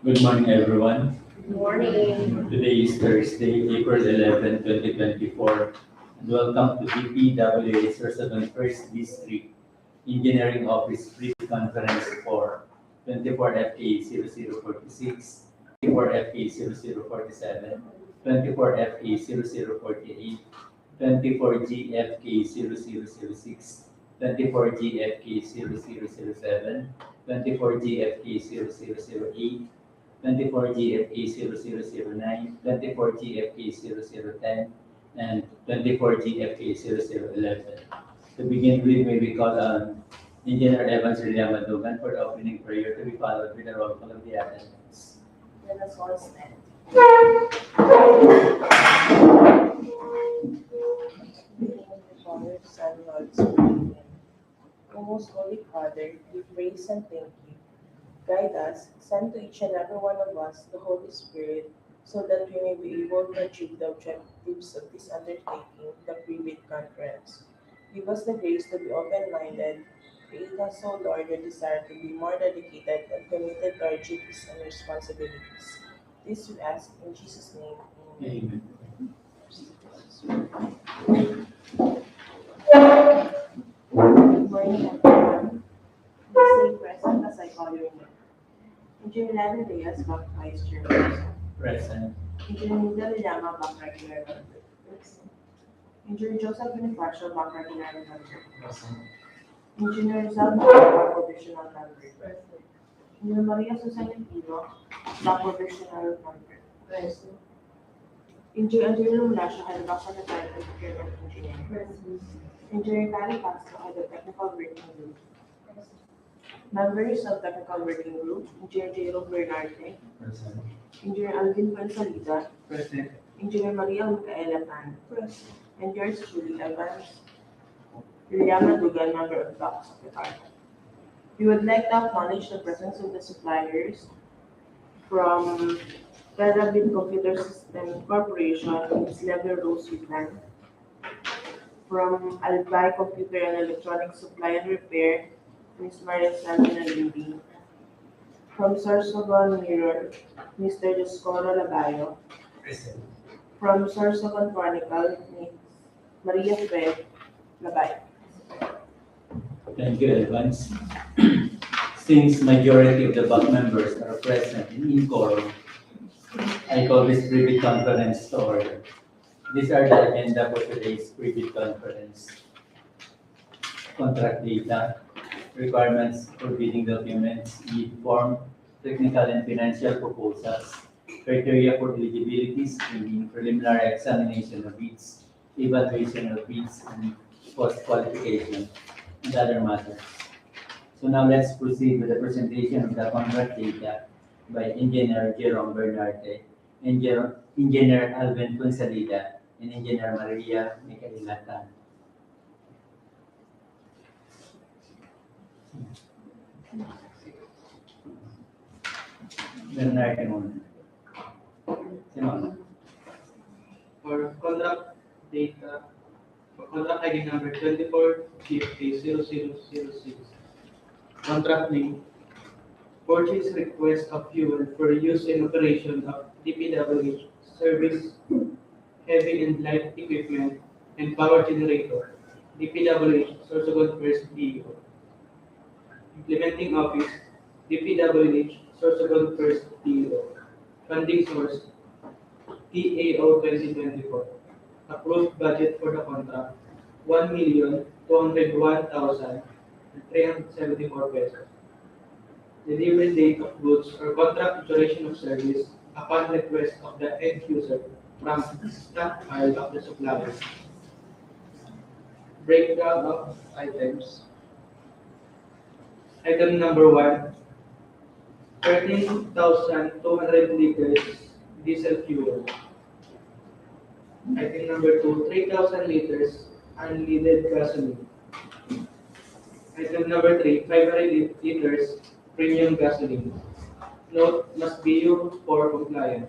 Good morning, everyone. Good morning. Today is Thursday, April 11, 2024, and welcome to DPWH Sorsogon First District Engineering Office Pre-Conference for 24 FA 0046, 24 FA 0047, 24 FA 0048, 24 GFK 0006, 24 GFK 0007, 24 GFK 0008, 24 GFA 0009, 24 GFA 0010, and 24 GFA 0011. To begin with, may we call on Engineer Evans Madugan for the opening prayer to be followed with the roll call of the attendance. Let us all stand. In the name of the Father, Son, and Holy Spirit. O most Holy Father, we praise and thank you. Guide us, send to each and every one of us the Holy Spirit, so that we may be able to achieve the objectives of this undertaking, the Pre-Bid Conference. Give us the grace to be open-minded. Create us, O Lord, the desire to be more dedicated and committed to our duties and responsibilities. This we ask in Jesus' name. Amen. Good morning, everyone. Please say present as I call your name. Engineer Larry Reyes, Bank Vice Chairman. Present. Engineer Nida Lillama, Bank Regular Member. Engineer Joseph Bonifacio, Bank Regular Member. Present. Engineer Rizal Bank Provisional Member. Engineer Maria Susana Pino, Bank Provisional Member. Engineer Angelino Mulasio, Head of Sanitary and Procurement Engineer. Engineer Gary Castro, Head of Technical Working Group. Members of Technical Working Group, Engineer J. Bernarte, Present. Engineer Alvin Pansalida, Present. Engineer Maria Micaela Pan, and yours truly, Evans Madugan, Member of the Office of the Department. We would like to acknowledge the presence of the suppliers from Gura-Brgy Computer System Corporation, Ms. Level Rose Whitman, from Albay Computer and Electronic Supply and Repair, Ms. Maria Santina Lindy, from Sorsogon Mirror, Mr. Escudero Labayo, Present. from Sorsogon Chronicle, Ms. Maria Fred Labayo. Thank you, Evans. Since majority of the BAC members are present in quorum, I call this pre-bid conference to order. These are the agenda for today's pre-bid conference. Contract data, requirements for bidding documents, bid form, technical and financial proposals, criteria for eligibility screening, preliminary examination of bids, evaluation of bids, and post-qualification, and other matters. So now let's proceed with the presentation of the contract data by Engineer Jerome Bernarte, Engineer Alvin Ponsalida, and Engineer Maria Micaela Tan. Bernarte muna. Sino? For contract data, for contract ID number 24 GFK 0006. Contract name, purchase request of fuel for use in operation of DPWH service, heavy and light equipment, and power generator, DPWH Sorsogon First DEO. Implementing office, DPWH Sorsogon First DEO. Funding source, DEO 2024. Approved budget for the contract, 1,201,374 pesos. Delivery date of goods or contract duration of service upon request of the end user from stockpile of the supplier. Breakdown of items. Item number 1, 13,200 liters diesel fuel. Item number 2, 3,000 liters unleaded gasoline. Item number 3, 500 liters premium gasoline. Note, must be used for compliant.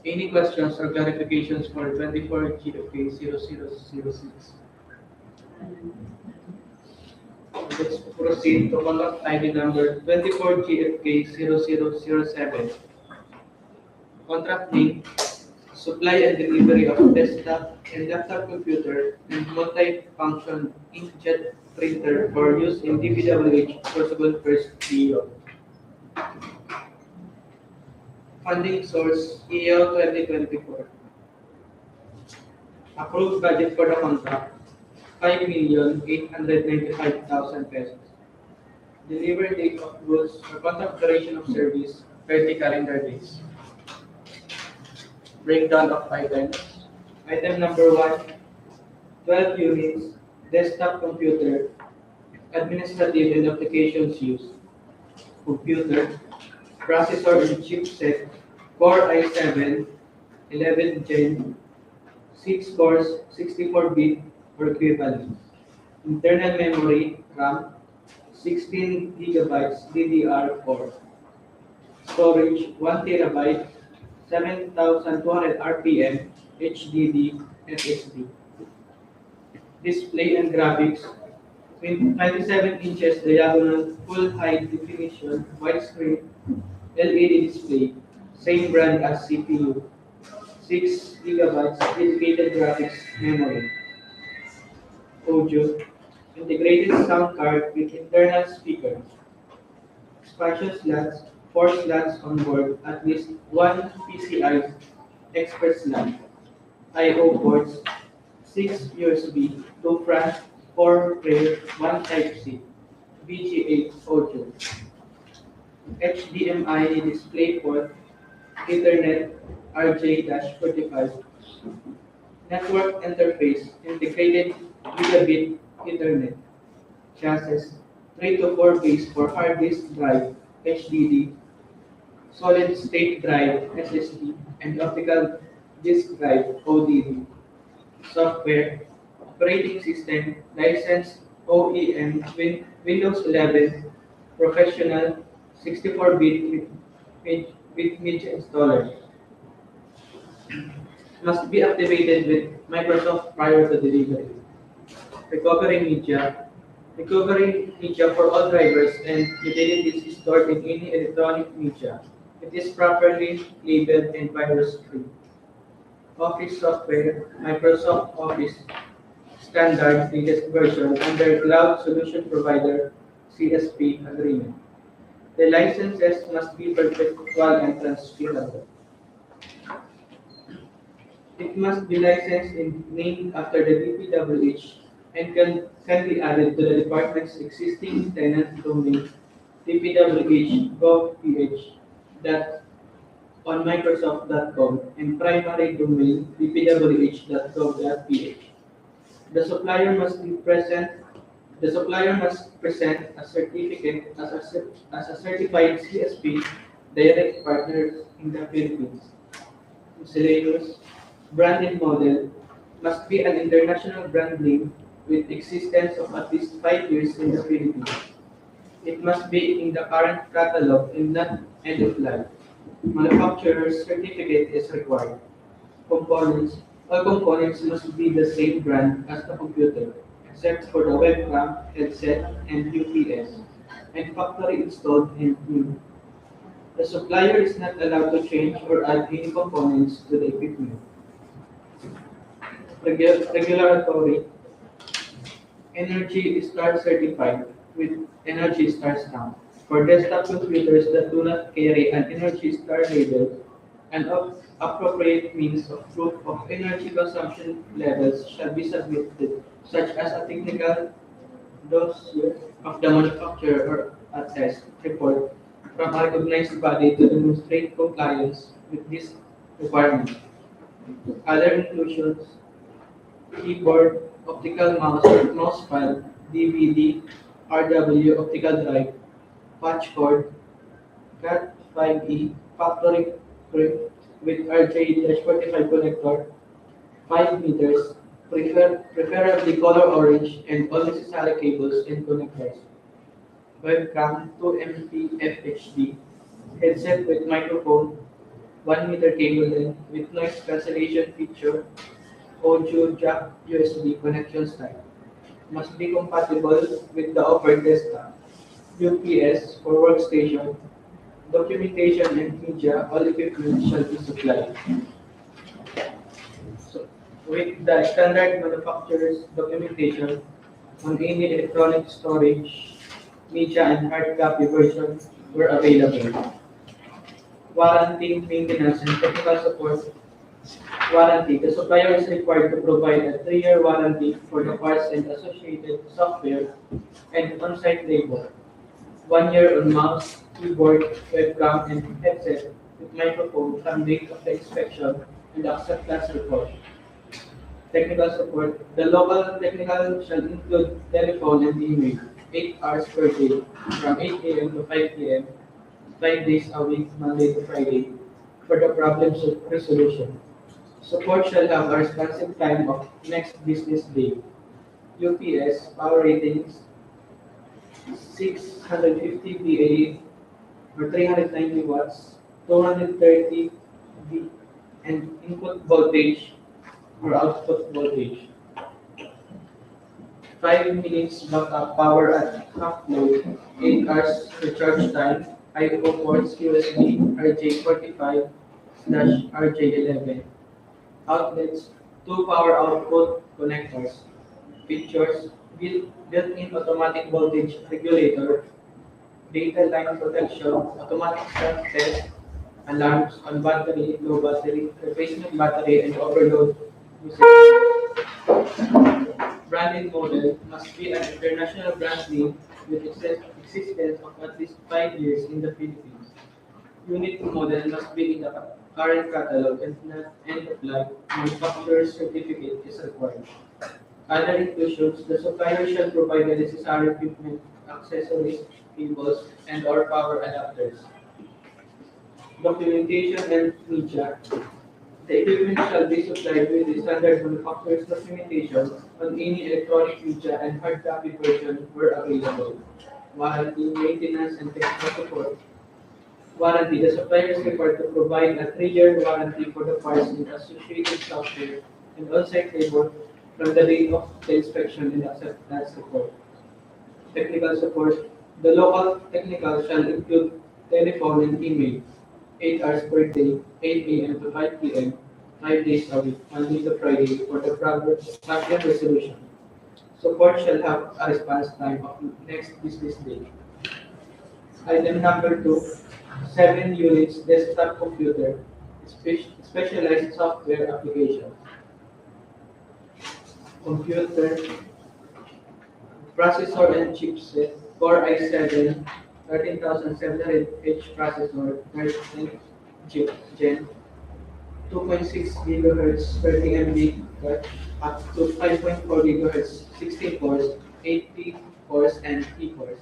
Any questions or clarifications for 24 GFK 0006? Let's proceed to contact ID number 24GFK0007. Contract name, supply and delivery of desktop and laptop computer and multi-function inkjet printer for use in DPWH Sorsogon First DEO. Funding source, EO 2024. Approved budget for the contract, 5,895,000 pesos. Delivery date of goods or contract duration of service, 30 calendar days. Breakdown of items. Item number 1, 12 units, desktop computer, administrative and applications use. Computer, processor and chipset, Core i7, 11th Gen, 6 cores, 64-bit or equivalent. Internal memory, RAM, 16 gigabytes DDR4. Storage, 1 terabyte, 7,200 RPM, HDD, SSD. Display and graphics, 27 inches diagonal, full high definition, widescreen, LED display, same brand as CPU. 6 gigabytes dedicated graphics memory. Audio, integrated sound card with internal speaker. Expansion slots, 4 slots on board, at least 1 PCI expert slot. I/O ports, 6 USB, 2 flash, 4 rail, 1 Type-C. VGA audio. HDMI display port, Ethernet RJ-45. Network interface, integrated gigabit Ethernet. Chassis, 3 to 4 bays for hard disk drive, HDD, solid state drive, SSD, and optical disk drive, ODD. Software, operating system, licensed OEM, Windows 11, professional, 64-bit with media installer. Must be activated with Microsoft prior to delivery. Recovery media for all drivers and utilities stored in any electronic media. It is properly labeled and virus-free. Office software, Microsoft Office standard latest version under Cloud Solution Provider CSP agreement. The licenses must be perpetual and transferable. It must be licensed and named after the DPWH and can be added to the department's existing tenant domain dpwh.gov.ph on Microsoft.com and primary domain dpwh.gov.ph. The supplier must present a certificate as a certified CSP direct partner in the Philippines. Miscellaneous branded model must be an international brand name with existence of at least 5 years in the Philippines. It must be in the current catalog and not end of life. Manufacturer's certificate is required. All components must be the same brand as the computer, except for the webcam, headset, and UPS, and factory installed and new. The supplier is not allowed to change or add any components to the equipment. Regulatory, Energy Star certified with Energy Star stamp. For desktop computers that do not carry an Energy Star label, an appropriate means of proof of energy consumption levels shall be submitted, such as a technical dossier of the manufacturer or a test report from a recognized body to demonstrate compliance with this requirement. Other inclusions: keyboard, optical mouse file, DVD, RW optical drive, patch cord, Cat5e, factory grip with RJ-45 connector, 5 meters, preferably color orange, and all necessary cables and connectors. Webcam 2MP FHD, headset with microphone, 1 meter cable length with noise cancellation feature, audio jack USB connection style. must be compatible with the offered desktop, UPS for workstation, documentation and media, all equipment shall be supplied. So, with the standard manufacturer's documentation on any electronic storage, media and hard copy version were available. Warranty, maintenance, and technical support. Warranty. The supplier is required to provide a 3-year warranty for the parts and associated software and on-site labor. 1 year on mouse, keyboard, webcam, and headset with microphone from date of the inspection and acceptance report. Technical support. The local technical shall include telephone and email, 8 hours per day, from 8 a.m. to 5 p.m., 5 days a week, Monday to Friday, for the problem resolution. Support shall have a responsive time of next business day. UPS power ratings 650 VA or 390 watts, 230 V, and input voltage or output voltage. 5 minutes backup power at half load, 8 hours recharge time, IO ports USB RJ45/RJ11. Outlets, 2 power output connectors. Features, built-in automatic voltage regulator, data line protection, automatic self-test, alarms on battery, low battery, replacement battery, and overload usage. Branded model must be an international brand name with existence of at least 5 years in the Philippines. Unit model must be in the current catalog and not end of life. Manufacturer's certificate is required. Other inclusions, the supplier shall provide the necessary equipment, accessories, cables, and/or power adapters. Documentation and media. The equipment shall be supplied with the standard manufacturer's documentation on any electronic media and hard copy version were available. Warranty, maintenance, and technical support. Warranty. The supplier is required to provide a 3-year warranty for the parts and associated software and on-site labor from the date of the inspection and acceptance report. Technical support. The local technical shall include telephone and email, 8 hours per day, 8 a.m. to 5 p.m., 5 days a week, Monday to Friday, for the problem resolution. Support shall have a response time of next business day. Item number 2, 7 units desktop computer, specialized software application. Computer, processor and chipset, Core i7, 13700H processor, 13th Gen, 2.6 GHz, 30 MB, up to 5.4 GHz, 16 cores, 80 cores, and T cores.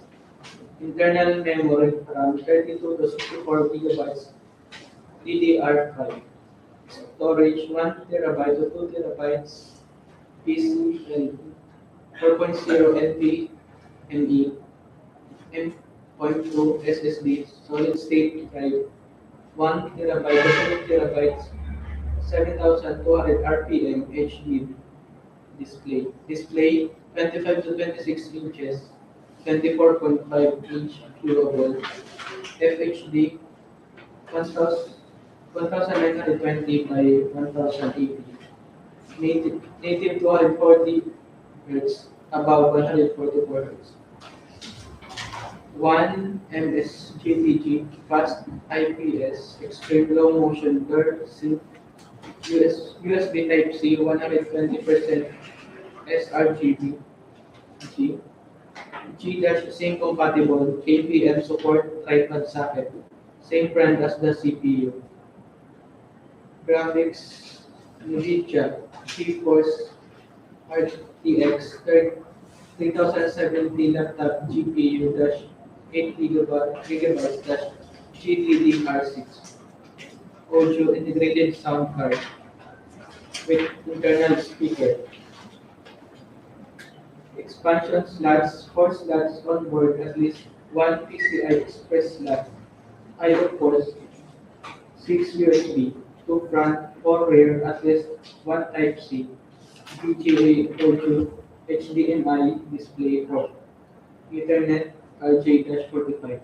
Internal memory from 32 to 64 gigabytes, DDR5. Storage 1 terabyte to 2 terabytes, PCIe 4.0 NVMe, M.2 SSD, solid state drive, 1 terabyte to 2 terabytes, 7200 RPM HD display. Display 25 to 26 inches, 24.5 inch viewable, FHD 1920 by 1080. Native 240 Hz, above 144 Hz. 1 MSGTG, fast IPS, extreme low motion blur, sync, USB Type-C, 120% sRGB, G-Sync compatible, KPM support, tripod socket, same brand as the CPU. Graphics, NVIDIA, GeForce RTX 3070 laptop GPU dash 8 GB dash GDDR6. Audio integrated sound card with internal speaker. Expansion slots, 4 slots on board, at least 1 PCI Express slot. I/O ports, 6 USB, 2 front, 4 rear, at least 1 Type-C. VGA audio HDMI display port, Ethernet RJ-45.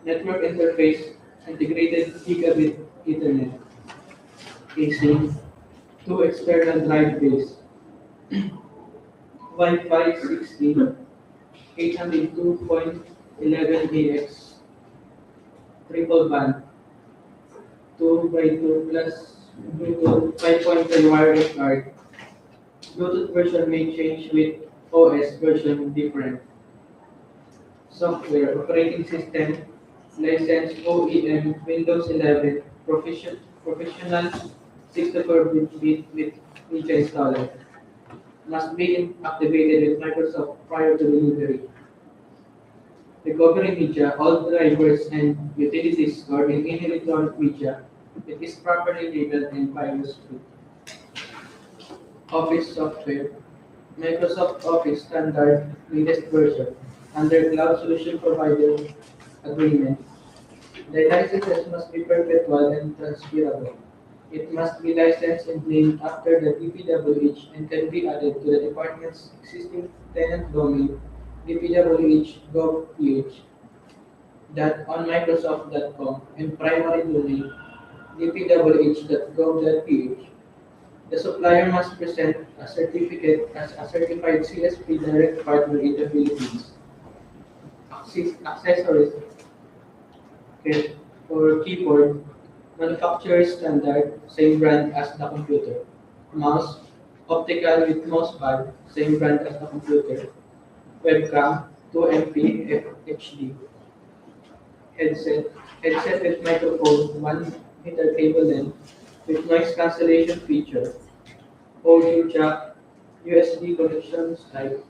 Network interface, integrated gigabit Ethernet, AC, two external drive bays, Wi-Fi 6E, 802.11ax, triple band, 2 by 2 plus Bluetooth 5.5 wireless card. Bluetooth version may change with OS version different. Software operating system license OEM Windows 11 professional 64-bit with media installer. Must be activated with Microsoft prior to delivery. Recovery media, all drivers and utilities stored in any electronic media. It is properly labeled and virus free. Office software. Microsoft Office standard latest version under Cloud Solution Provider Agreement. The licenses must be perpetual and transferable. It must be licensed and named after the DPWH and can be added to the department's existing tenant domain dpwh.gov.ph .onmicrosoft.com and primary domain dpwh.gov.ph. The supplier must present a certificate as a certified CSP direct partner in the Philippines. Accessories kit or keyboard, manufacturer standard, same brand as the computer. Mouse, optical with mouse pad, same brand as the computer. Webcam, 2MP HD. Headset with microphone, 1 meter cable length with noise cancellation feature. Audio jack, USB connections type.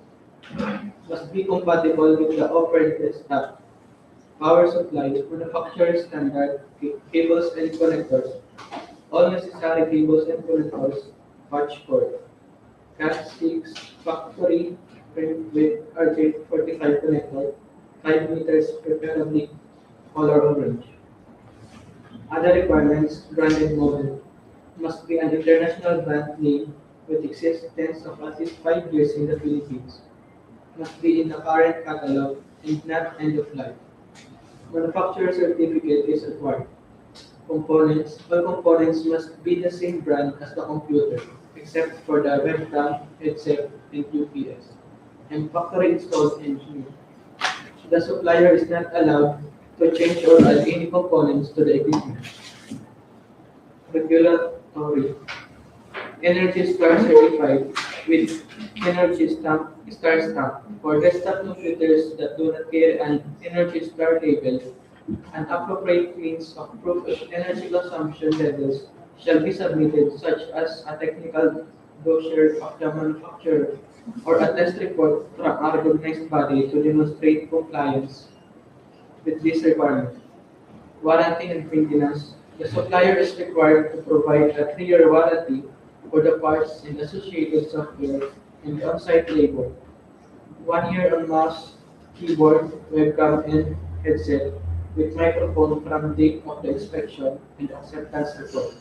Must be compatible with the offered desktop. Power supply, manufacturer standard, cables and connectors. All necessary cables and connectors, patch cord. Cat 6 factory print with RJ45 connector, 5 meters preferably color orange. Other requirements, branded model. Must be an international brand name with existence of at least 5 years in the Philippines. Must be in the current catalog and not end of life. Manufacturer certificate is required. Components, all components must be the same brand as the computer, except for the webcam, headset, and UPS, and factory installed engineer. The supplier is not allowed to change or add any components to the equipment. Regulatory. Energy Star certified with Energy Star stamp for desktop computers that do not carry an Energy Star label. An appropriate means of proof of energy consumption levels shall be submitted, such as a technical brochure of the manufacturer or a test report from a recognized body to demonstrate compliance with this requirement. Warranty and maintenance. The supplier is required to provide a 3-year warranty for the parts and associated software and on-site labor. 1 year on mouse, keyboard, webcam, and headset with microphone from date of the inspection and acceptance report.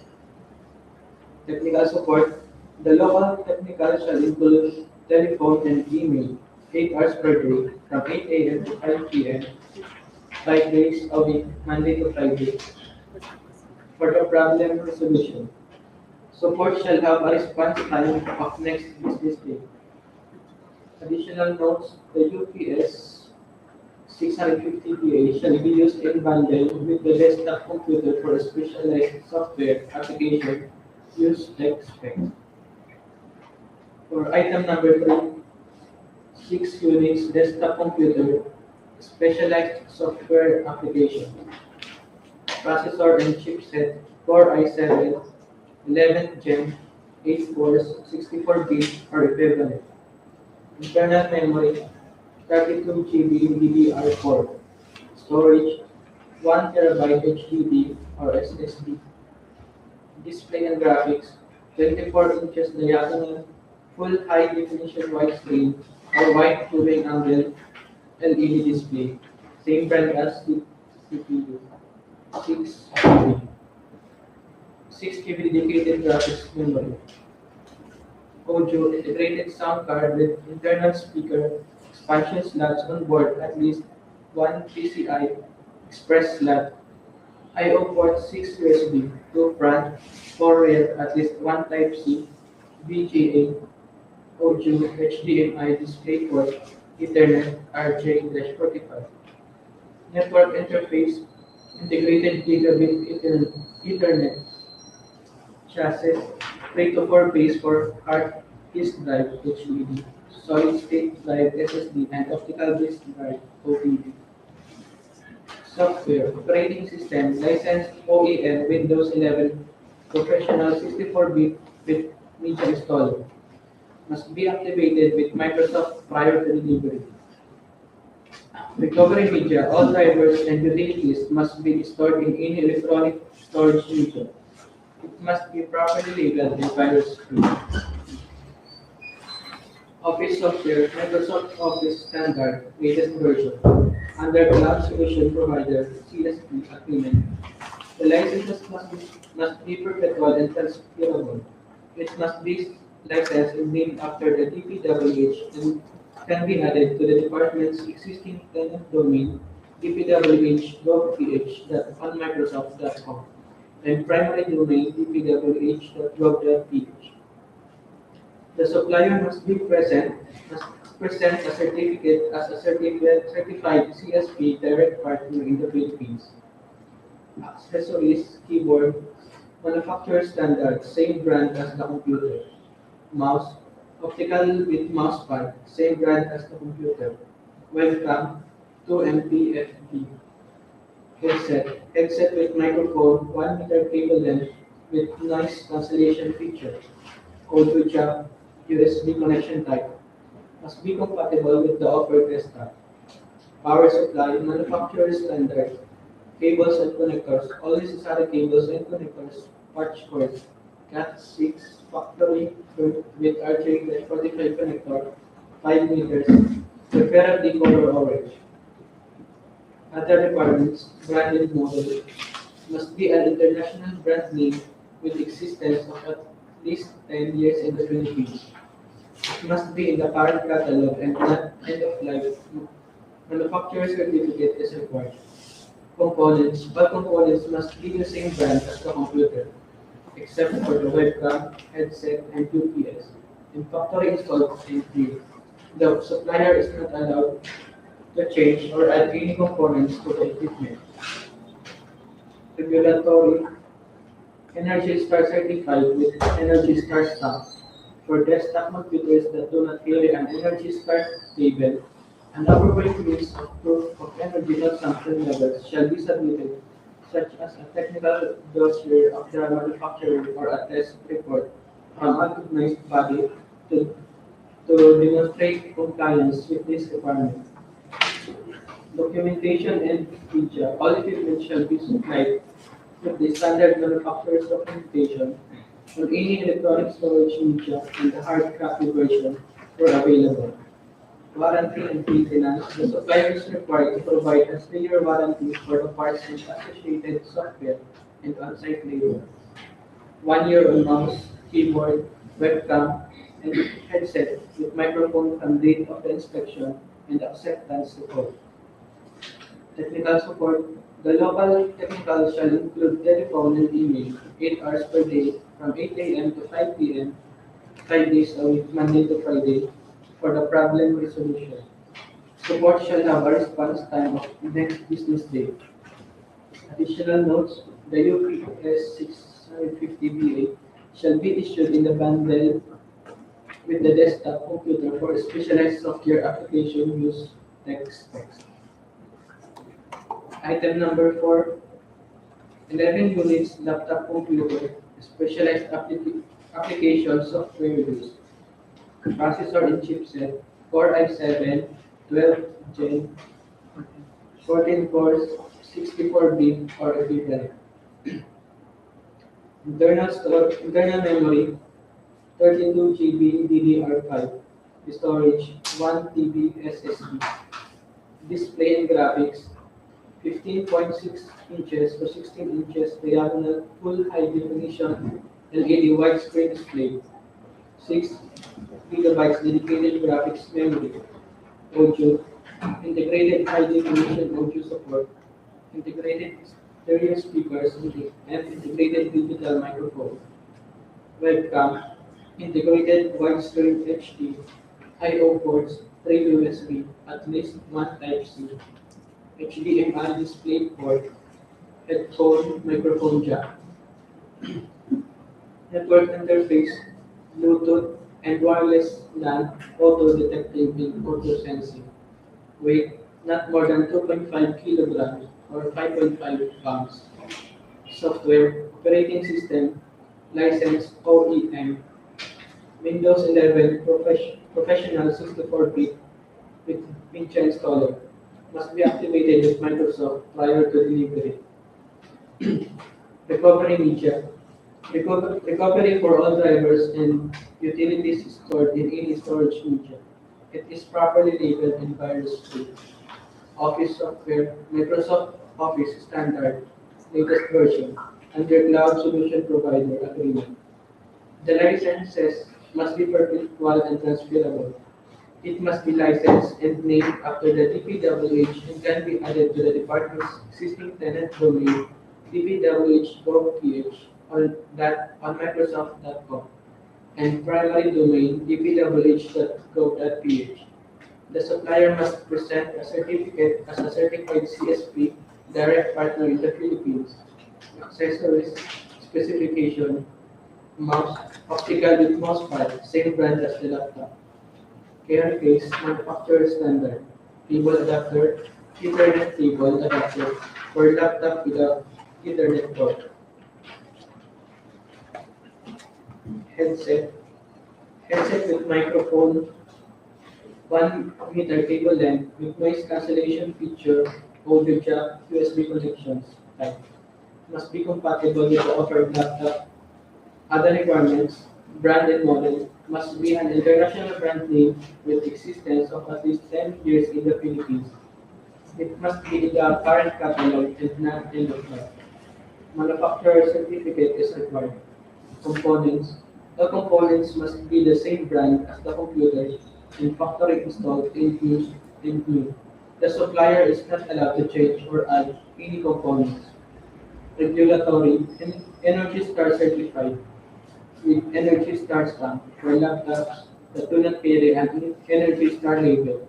Technical support. The local technical shall include telephone and email 8 hours per day from 8 a.m. to 5 p.m. 5 days a week, Monday to Friday. For the problem resolution. Support shall have a response time of next business day. Additional notes, the UPS 650PA shall be used in bundle with the desktop computer for a specialized software application use like spec. For item number 3, 6 Unix desktop computer, specialized software application. Processor and chipset, Core i7, 11th Gen, 8 cores, 64-bit or equivalent. Internal memory, 32 GB DDR4. Storage, 1 TB HDD or SSD. Display and graphics, 24 inches diagonal, full high definition widescreen or wide viewing angle LED display. Same brand as CPU. 6 GB dedicated graphics memory. audio integrated sound card with internal speaker expansion slots on board, at least one PCI Express slot, I/O port 6 USB, 2 front, 4 rear, at least one Type-C, VGA, audio, HDMI display port, Ethernet, RJ-45. Network interface, integrated gigabit Ethernet chassis, 3 to 4 base for hard disk drive HDD, solid state drive SSD, and optical disk drive ODD. Software operating system licensed OEM Windows 11 Professional 64-bit with media installer. Must be activated with Microsoft prior to delivery. Recovery media, all drivers and utilities must be stored in any electronic storage media. It must be properly labeled and virus-free. Office software, Microsoft Office Standard, latest version. Under Cloud Solution Provider, CSP agreement. The licenses must be perpetual and transferable. It must be licensed and named after the DPWH and can be added to the department's existing tenant domain, dpwh.gov.ph.onmicrosoft.com, and primary domain, dpwh.gov.ph. The supplier must present a certificate as a certified CSP direct partner in the Philippines. Accessories, keyboard, manufacturer standard, same brand as the computer. Mouse, optical with mouse pad, same brand as the computer. Webcam, 2MP-FD. Headset with microphone, 1 meter cable length with noise cancellation feature. Audio jack, USB connection type. Must be compatible with the offered desktop. Power supply, manufacturer standard. Cables and connectors, all necessary cables and connectors, patch cord. Cat6 factory with RJ-45 connector, 5 meters, preferably color orange. Other requirements, branded model, must be an international brand name with existence of at least 10 years in the Philippines. It must be in the current catalog and not end of life. Manufacturer certificate is required. Components, all components must be the same brand as the computer, except for the webcam, headset, and UPS, and factory installed and free. The supplier is not allowed to change or add any components to the equipment. Regulatory, Energy Star certified with Energy Star stamp. For desktop computers that do not carry an Energy Star label, an appropriate list of proof of energy consumption levels shall be submitted, such as a technical dossier of the manufacturer or a test report from a recognized body to, to demonstrate compliance with this requirement. Documentation and media. All equipment shall be supplied with the standard manufacturer's documentation on any electronic storage media and the hard copy version were available. Warranty and maintenance. The supplier is required to provide a 3-year warranty for the parts and associated software and on-site labor. 1 year on mouse, keyboard, webcam, and headset with microphone from date of the inspection and acceptance report. Technical support. The local technical shall include telephone and email 8 hours per day from 8 a.m. to 5 p.m. 5 days a week, Monday to Friday, for the problem resolution. Support shall have a response time of next business day. Additional notes, the UPS 650BA shall be issued in the bundle with the desktop computer for specialized software application use text. Item number 4, 11 units laptop computer, specialized application software use. Processor and chipset, Core i7, 12 Gen, 14 cores, 64-bit or equivalent. Internal memory, 32 GB DDR5, storage, 1 TB SSD. Display and graphics, 15.6 inches to 16 inches diagonal full high definition LED widescreen display. 6 gigabytes dedicated graphics memory, audio, integrated high definition audio support, integrated stereo speakers, and integrated digital microphone, webcam, integrated widescreen HD, I/O ports, 3 USB, at least one Type-C, HDMI display port, headphone, microphone jack, network interface, Bluetooth, and wireless LAN auto-detecting and auto-sensing. Weight not more than 2.5 kilograms or 5.5 pounds. Software, operating system, license OEM, Windows 11 Professional 64-bit with Pincha installer. Must be activated with Microsoft prior to delivery. Recovery media. Recovery for all drivers and utilities stored in any storage media. It is properly labeled and virus-free. Office software, Microsoft Office Standard, latest version, under Cloud Solution Provider Agreement. The licenses must be perpetual and transferable. It must be licensed and named after the DPWH and can be added to the department's existing tenant domain, dpwh.gov.ph, on Microsoft.com, and primary domain, dpwh.gov.ph. The supplier must present a certificate as a certified CSP, direct partner in the Philippines. Accessories, specification, mouse, optical with mouse pad, same brand as the laptop. Care case, manufacturer standard, cable adapter, Ethernet cable adapter for laptop with a Ethernet port. Headset, headset with microphone, 1 meter cable length with noise cancellation feature, audio jack, USB connections type. Must be compatible with the offered laptop. Other requirements, brand and model, must be an international brand name with existence of at least 10 years in the Philippines. It must be in the current catalog and not end of life. Manufacturer certificate is required. Components, the components must be the same brand as the computer and factory installed and used and new. The supplier is not allowed to change or add any components. Regulatory and Energy Star certified with Energy Star stamp for laptops that do not carry an Energy Star label.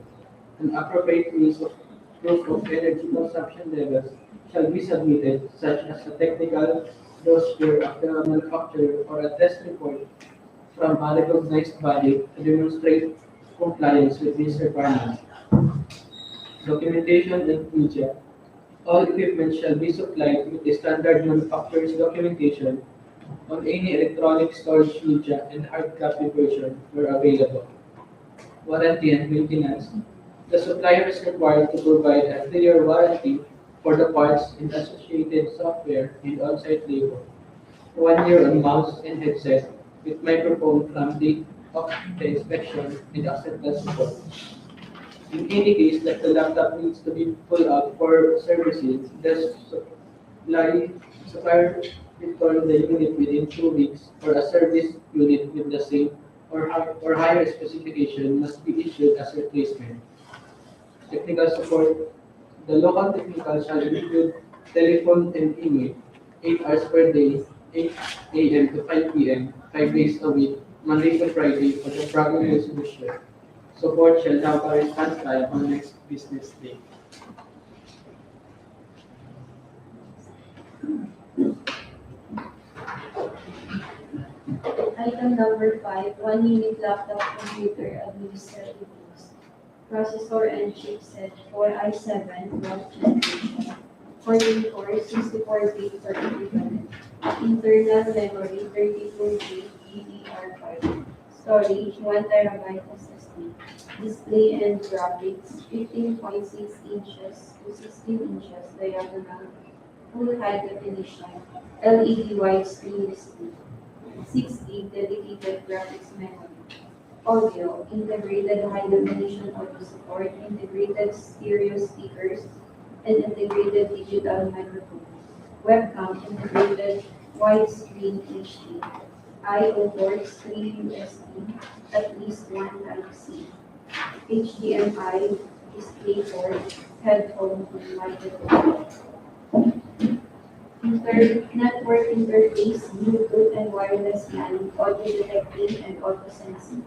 An appropriate means of proof of energy consumption levels shall be submitted, such as a technical dossier of the manufacturer or a test report from a recognized body to demonstrate compliance with these requirements. Documentation and media. All equipment shall be supplied with the standard manufacturer's documentation on any electronic storage media and hard copy version where available. Warranty and maintenance. The supplier is required to provide a 3-year warranty for the parts and associated software and on-site labor. 1 year on mouse and headset with microphone from the of the inspection and acceptance support. In any case that the laptop needs to be pulled out for servicing, the supplier return the unit within 2 weeks, or a service unit with the same or higher specification must be issued as replacement. Technical support. The local technical shall include telephone and email, 8 hours per day, 8 a.m. to 5 p.m., 5 days a week, Monday to Friday for the primary resolution. Support shall have a response time on next business day. Item number 5, 1 unit laptop computer administrative use. Processor and chipset for i7 12th generation. 64-bit per equivalent. Internal memory 32 GB DDR5. Storage 1 TB SSD. Display and graphics 15.6 inches to 16 inches diagonal. Full high definition. LED widescreen display. 6 GB dedicated graphics memory. Audio, integrated high-definition audio support, integrated stereo speakers, and integrated digital microphone. Webcam, integrated widescreen HD. I/O ports 3 USB, at least one Type-C. HDMI display port, headphone, and microphone. Network interface, Bluetooth and wireless LAN, audio detecting and auto sensing.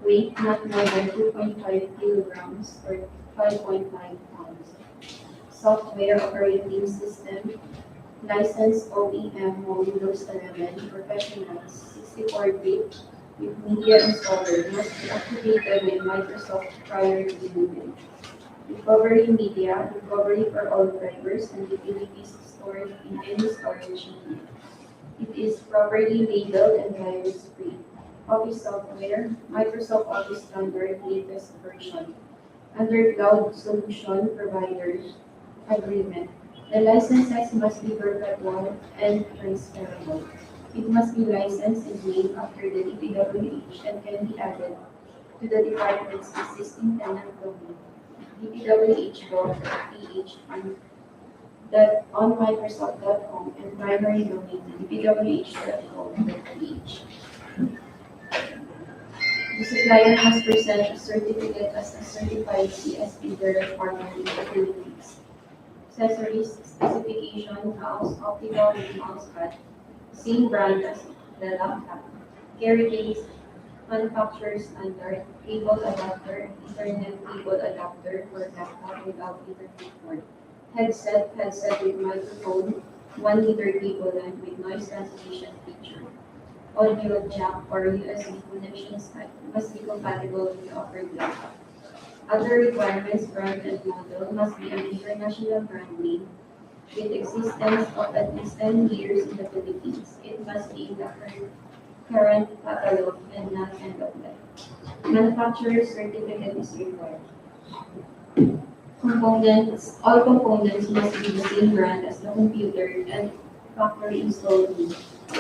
Weight not more than 2.5 kilograms or 5.9 pounds. Software operating system, licensed OEM Windows 11 Professionals 64-bit with media installer must be activated with Microsoft prior to movement. Recovery media, recovery for all drivers and utilities stored in any storage media. It is properly labeled and virus-free. Office software, Microsoft Office Standard latest version. Under Cloud Solution Providers Agreement, the licenses must be perpetual and transferable. It must be licensed and named after the DPWH and can be added to the department's existing tenant domain, dpwh.ph on Microsoft.com and primary domain dpwh.com.ph. The supplier must present a certificate as a certified CSP direct partner in the Philippines. Accessories, specification, mouse, optical, and mouse pad, same brand as the laptop. Carry case, manufacturer standard, cable adapter, Ethernet cable adapter for laptop without Ethernet port. Headset with microphone, 1 meter cable length with noise cancellation feature. Audio jack or USB connections must be compatible with the offered laptop. Other requirements, brand and model must be an international brand name with existence of at least 10 years in the Philippines. It must be in the current catalog and not end of life. Manufacturer certificate is required. All components must be the same brand as the computer and factory installed unit.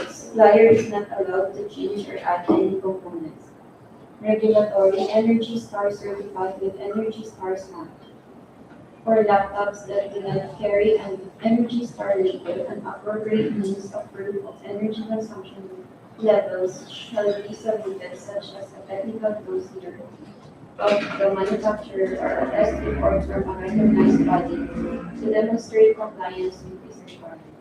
Supplier is not allowed to change or add any components. Regulatory Energy Star certified with Energy Star stamp. For laptops that do not carry an Energy Star label, an appropriate means of proof of energy consumption levels shall be submitted, such as a technical dossier of the manufacturer or a test report from a recognized body to demonstrate compliance with this requirement.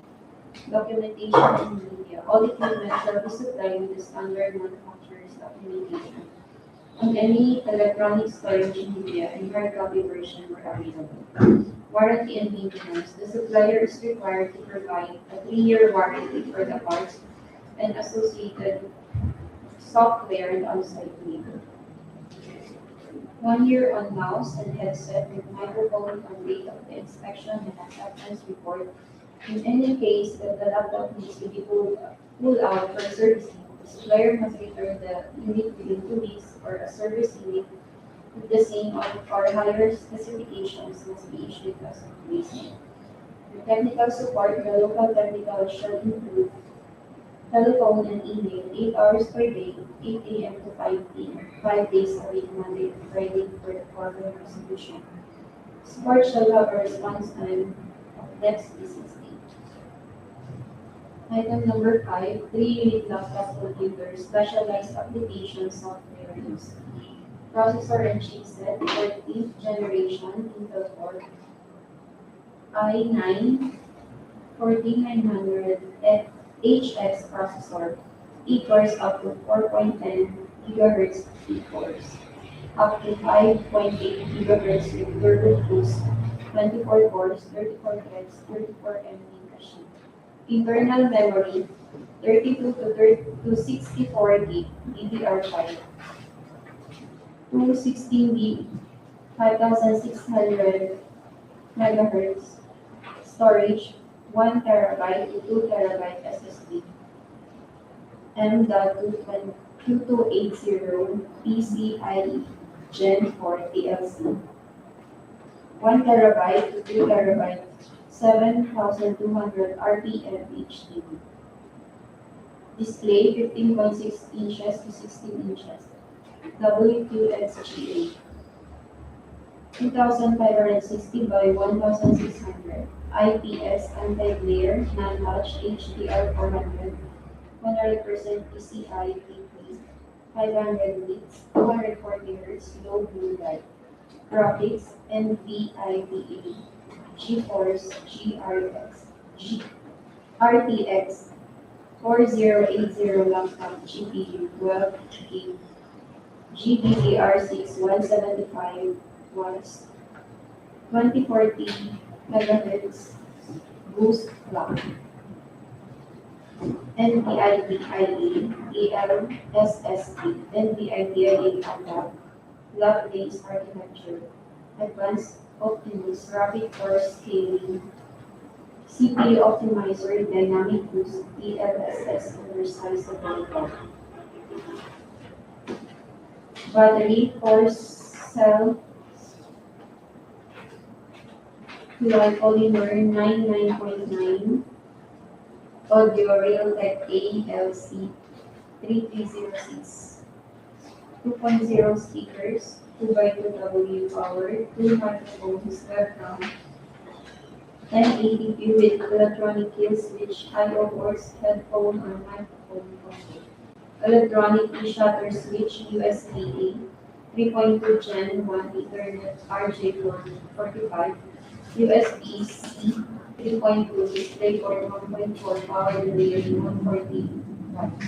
Documentation and media. All equipment shall be supplied with the standard manufacturer's documentation on any electronic storage media and hard copy version were available. Warranty and maintenance. The supplier is required to provide a 3-year warranty for the parts and associated software and on-site labor. 1 year on mouse and headset with microphone on date of the inspection and acceptance report. In any case that the laptop needs to be pulled out for servicing, the supplier must return the unit within 2 weeks, or a service unit with the same or higher specifications must be issued as a replacement. The technical support, the local technical shall include telephone and email 8 hours per day, 8 a.m. to 5 p.m., 5 days a week, Monday to Friday for the problem resolution. Support shall have a response time of next business day. Item number 5, 3-unit laptop computer, specialized application software use. Processor and chipset, 14th generation Intel Core i9 14900 HX processor, E-cores up to 4.10 GHz E-cores, up to 5.8 GHz with turbo boost, 24 cores, 34 threads, 34 MB cache. Internal memory, 32 to 64 gig, DDR5, 216 gig, 5600 MHz, storage, 1 terabyte to 2 terabyte SSD, M.2280 PCIe Gen 4 DLC, 1 terabyte to 2 terabyte 7200 RPM HDD. Display 15.6 inches to 16 inches. WQXGA. 2560 by 1600. IPS anti-glare non-touch HDR 400 100% PCI PP, 500 nits, 240 Hz low blue light, graphics, NVIDIA, GeForce RTX 4080 laptop GPU 12 GB, GDDR6 175 watts, 2040 MHz boost clock, NVIDIA ELSSD, NVIDIA laptop, block-based architecture, advanced Optimus graphic core scaling, CPU optimizer, dynamic boost, DLSS oversizable battery, 4-cell polymer 99.9, audio Realtek ALC 3306, 2.0 speakers, 2x2W power, 2 microphones, webcam, 1080p with electronic kill switch, I/O ports, headphone or microphone combo, electronic shutter switch, USB-A, 3.2 Gen 1 Ethernet RJ45, USB-C 3.2 DisplayPort 1.4 power delivery 140 watts,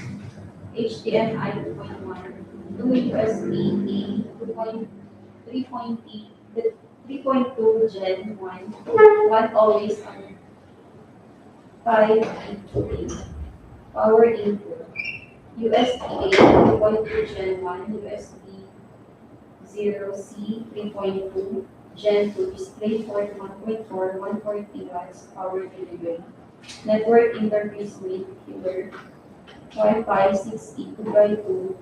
HDMI 2.1, 2 USB-A 3.2 Gen 1, 1 always on 5 power input, USB-A 2.2 Gen 1, USB-0C 3.2 Gen 2 DisplayPort 1.4, 140 watts power delivery, network interface with killer, Wi-Fi 6E 2x2,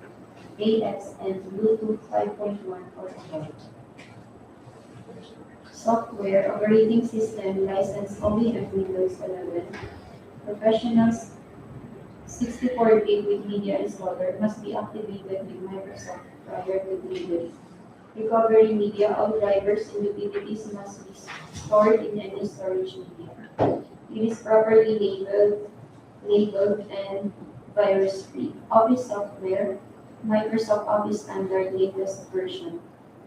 AX and Bluetooth 5.1 or above. Software operating system license only on Windows 11. Professionals 64 gig with media installer must be activated with Microsoft prior to delivery. Recovery media, all drivers and utilities must be stored in any storage media. It is properly labeled and virus-free. Office software, Microsoft Office Standard latest version,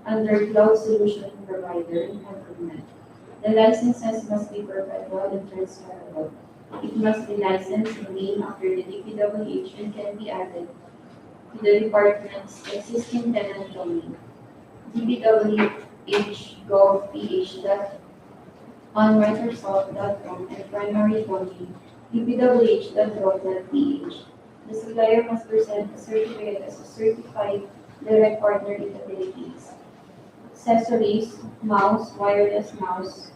under Cloud Solution Provider Improvement. The licenses must be perpetual and transferable. It must be licensed and named after the DPWH and can be added to the department's existing tenant domain. DPWH gov.ph on Microsoft.com and primary domain dpwh.gov.ph. The supplier must present a certificate as a certified direct partner in the Philippines. Accessories, mouse, wireless mouse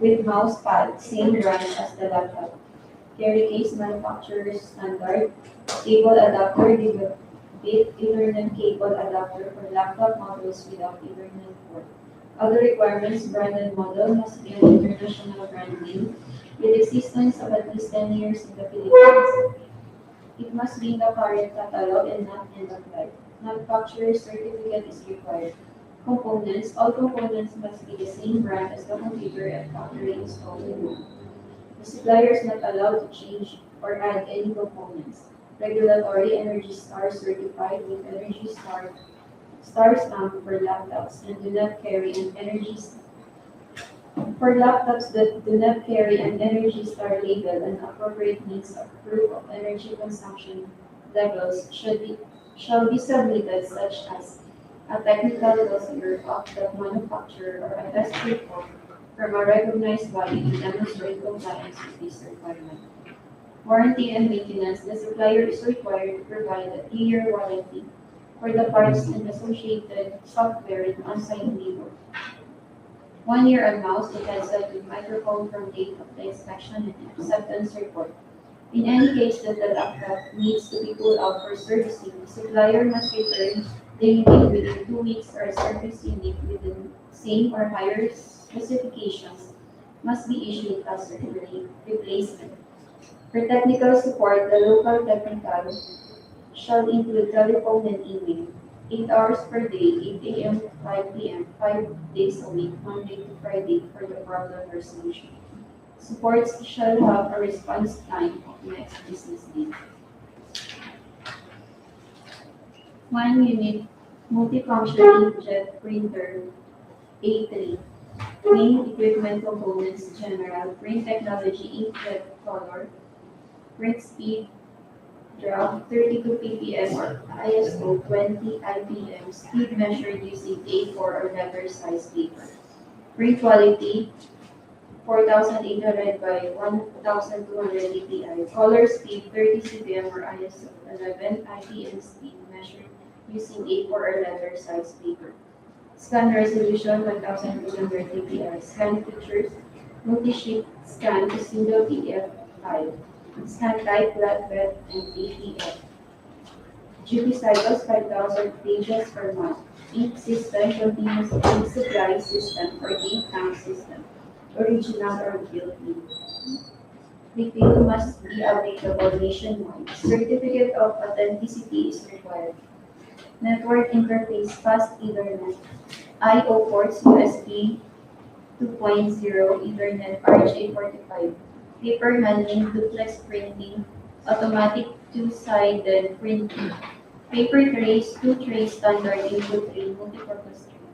with mouse pad, same brand as the laptop. Carry case manufacturer's standard, cable adapter, bit Ethernet cable adapter for laptop models without Ethernet port. Other requirements, brand and model must be an international brand name with existence of at least 10 years in the Philippines. It must be in the current catalog and not end of life. Manufacturer certificate is required. Components, all components must be the same brand as the computer and factory installed in home. The supplier is not allowed to change or add any components. Regulatory Energy Star certified with Energy Star stamp for laptops and do not carry an Energy For laptops that do not carry an Energy Star label, an appropriate means of proof of energy consumption levels shall be submitted, such as a technical dossier of the manufacturer or a test report from a recognized body to demonstrate compliance with this requirement. Warranty and maintenance, the supplier is required to provide a 3-year warranty for the parts and associated software and on-site labor. 1 year on mouse and headset with microphone from date of the inspection and acceptance report. In any case that the laptop needs to be pulled out for servicing, the supplier must return the unit within 2 weeks or a service unit with the same or higher specifications must be issued as a replacement. For technical support, the local technical shall include telephone and email. 8 hours per day, 8 a.m. to 5 p.m., 5 days a week, Monday to Friday for the problem resolution. Supports shall have a response time of next business day. 1 unit multifunction inkjet printer A3. Main equipment components general, print technology inkjet color, print speed, draft 32 ppm or ISO 20 IPM, speed measured using A4 or letter size paper. Print quality 4800 by 1200 dpi. Color speed 30 cpm or ISO 11 IPM, speed measured using A4 or letter size paper. Scan resolution 1200 dpi. Scan features multi-sheet scan to single PDF file. Scan type flatbed and PDF. GP cycles 5,000 pages per month. Ink system continuous ink supply system or ink tank system. Original or built-in. Refill must be available nationwide. Certificate of authenticity is required. Network interface fast Ethernet. I/O ports USB 2.0 Ethernet RJ45. Paper handling, duplex printing, automatic two-sided printing. Paper trays, 2 trays standard input tray, multipurpose tray.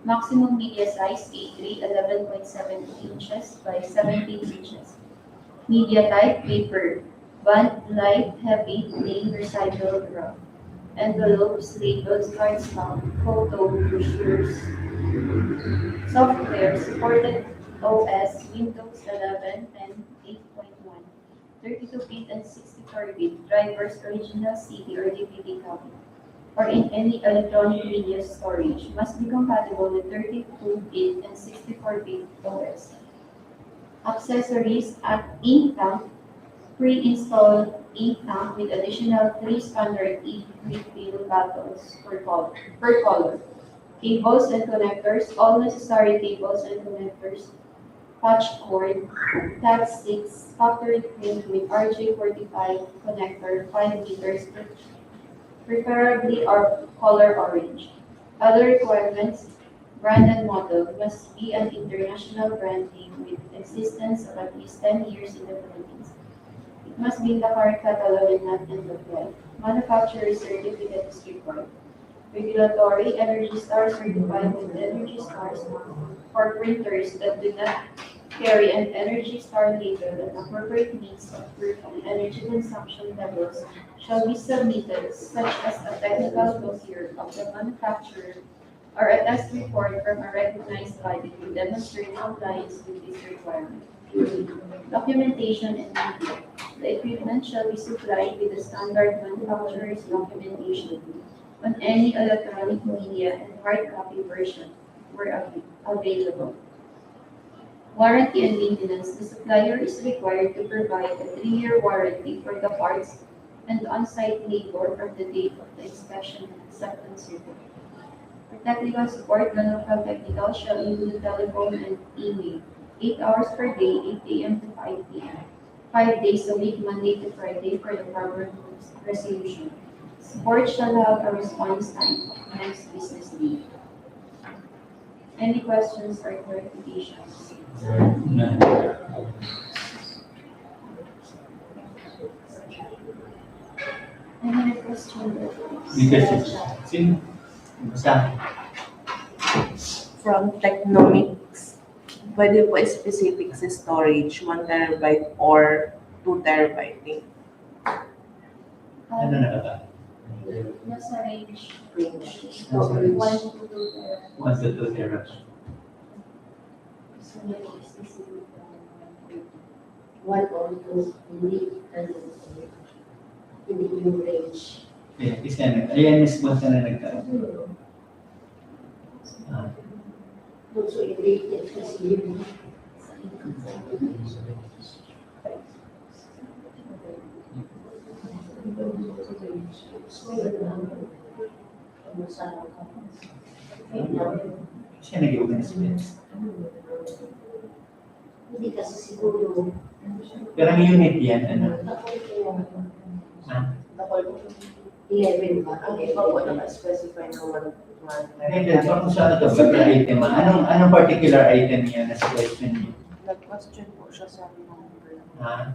Maximum media size A3, 11.7 inches by 17 inches. Media type, paper. Bond, light, heavy, plain, recycled, rough. Envelopes, labels, cardstock, photo, brochures. Software, supported OS, Windows 11, 10, 8.1. 32-bit and 64-bit. Drivers, original CD or DVD copy. Or in any electronic media storage, must be compatible with 32-bit and 64-bit OS. Accessories at ink tank, pre-installed ink tank with additional 3 standard ink refill bottles per color. Cables and connectors, all necessary cables and connectors. Patch cord, Cat 6, factory print with RJ45 connector, 5 meters, preferably color orange. Other requirements, brand and model must be an international brand name with existence of at least 10 years in the Philippines. It must be in the current catalog and not end of life. Manufacturer's certificate is required. Regulatory Energy Star certified with Energy Stars for printers that do not carry an Energy Star label and appropriate means of proof on energy consumption levels shall be submitted, such as a technical dossier of the manufacturer or a test report from a recognized body to demonstrate compliance with this requirement. Documentation and media. The equipment shall be supplied with the standard manufacturer's documentation on any electronic media and hard copy version were available. Warranty and maintenance. The supplier is required to provide a 3-year warranty for the parts and on-site labor from the date of the inspection and acceptance report. For technical support, the local technical shall include telephone and email. 8 hours per day, 8 a.m. to 5 p.m. 5 days a week, Monday to Friday for the problem resolution. Support shall have a response time of next business day. Any questions or clarifications? Any other questions? Sino? Basta. From Technomics, pwede po specific sa storage, 1 terabyte or 2 terabyte. Ano na ba? Nasa range. Nasa range. 1 to 2 1 to 2 teras. So, may specific, 1 or 2, hindi yung range. Yeah, kasi ayan, mas basta na nagkaroon. Also, related kasi yun. Siya nag-iugan na space. Hindi kasi siguro. Pero ang unit yan, ano? Ha? 11 ba? Okay, po naka-specify na 1 Hindi, kung saan ito, per item, anong particular item yan na sa question niyo? Nag-question po siya sa number. Ha?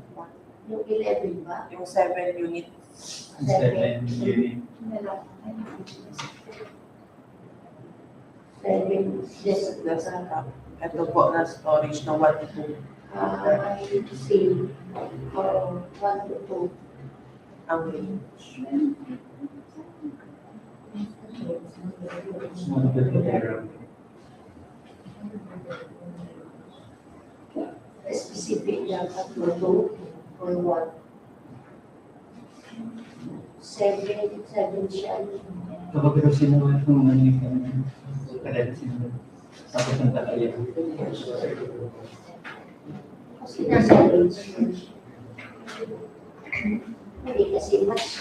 Yung 11 ba? Yung 7 unit. 7 unit. 7 Yes, desktop. ito po na storage na 1 to 2 I see. 1 to 2. ang range. Specific lang at to or what? 7 siya. Kapag ito sinuha itong manig, kaya sinuha. Tapos ang takaya. Kasi nasa range. Hindi kasi mas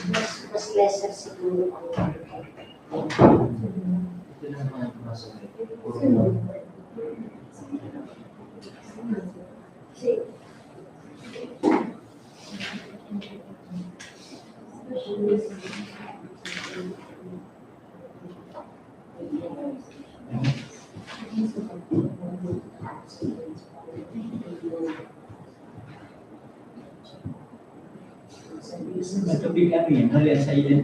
lesser siguro ang kasi Matubig kami, hali sa ilin.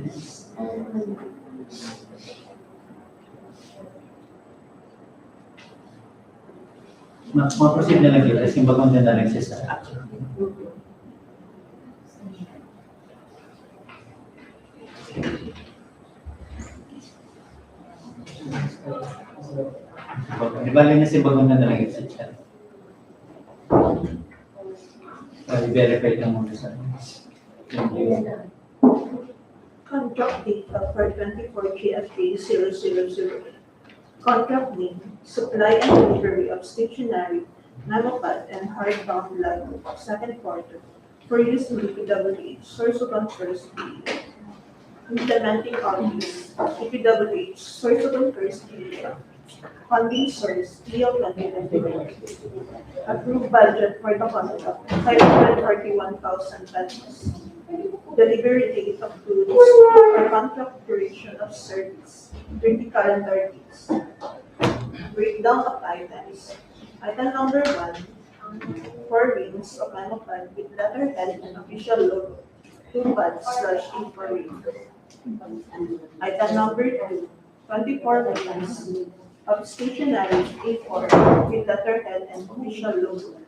Ma-proceed na lang kita, simbagong na lang siya sa action. Di bali na simbagong na lang siya sa chat. I-verify lang muna sa Contract data for 24 GFA 000. Contract name, supply and delivery of stationary, nanopad, and hardbound lab second quarter for use in DPWH Sorsogon first DEO. Implementing office, DPWH Sorsogon first DEO. Funding source, DEO 2021. Approved budget for the contract, 541,000 pesos. Delivery date of goods or contract duration of service, 20 calendar days. Breakdown of items. Item number 1, 4 rings of nanopad with letterhead and official logo, 2 pads/A for ring. Item number 2, 24 rings of stationary A4 with letterhead and official logo.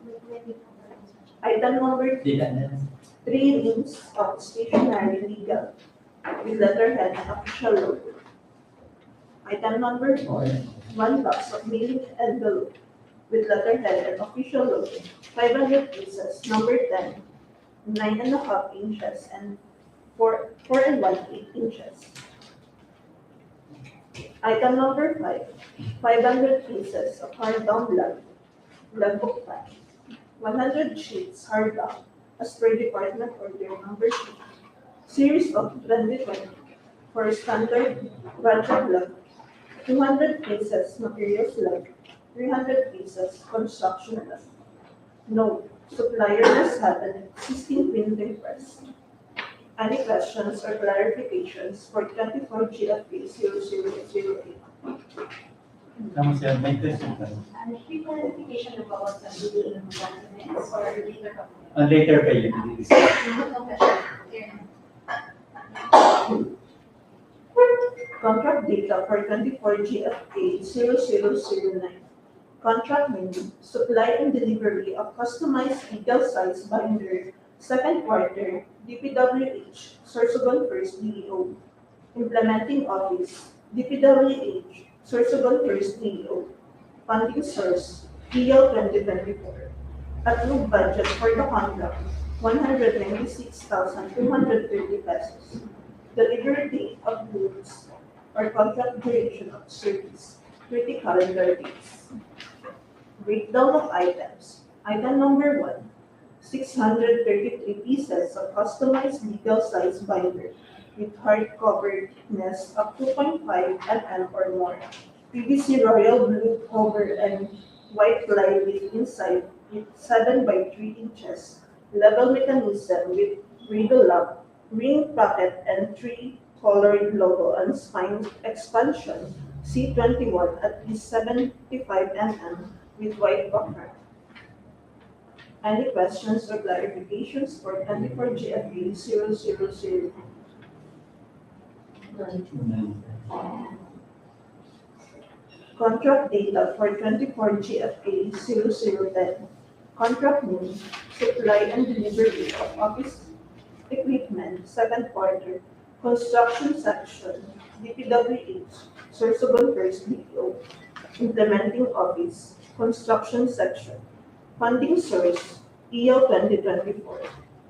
Item number 3, 3 rings of stationary legal with letterhead and official logo. Item number 4, 1 box of mailing envelope with letterhead and official logo, 500 pieces, number 10, 9.5 inches and 4 and 1/8 inches. Item number 5, 500 pieces of hardbound logbook pad, 100 sheets hardbound as per department order number 2, series of 2020 for standard budget log, 200 pieces materials log, 300 pieces construction log. Note, supplier must have an existing printing press. Any questions or clarifications for 24 GFA 0008? Kamu siya, may question ka? Clarification about the documents or later Later pa yun. Contract data for 24 GFA 0009. Contract name, supply and delivery of customized legal size binder, second quarter, DPWH, Sorsogon first DEO. Implementing office, DPWH, Sorsogon first DEO. Funding source, DEO 2024. Approved budget for the contract, 196,230 pesos. Delivery date of goods or contract duration of service, 30 calendar days. Breakdown of items. Item number 1, 633 pieces of customized legal size binder with hardcover thickness of 2.5 mm or more. PVC royal blue cover and white plywood inside with 7 by 3 inches. Level mechanism with riddle lock, ring pocket and 3 colored logo and spine expansion C21 at least 75 mm with white background. Any questions or clarifications for 24 GFA 000? Contract data for 24 GFA 0010. Contract name, supply and delivery of office equipment, second quarter. Construction section, DPWH Sorsogon first DEO. Implementing office, construction section. Funding source, EO 2024.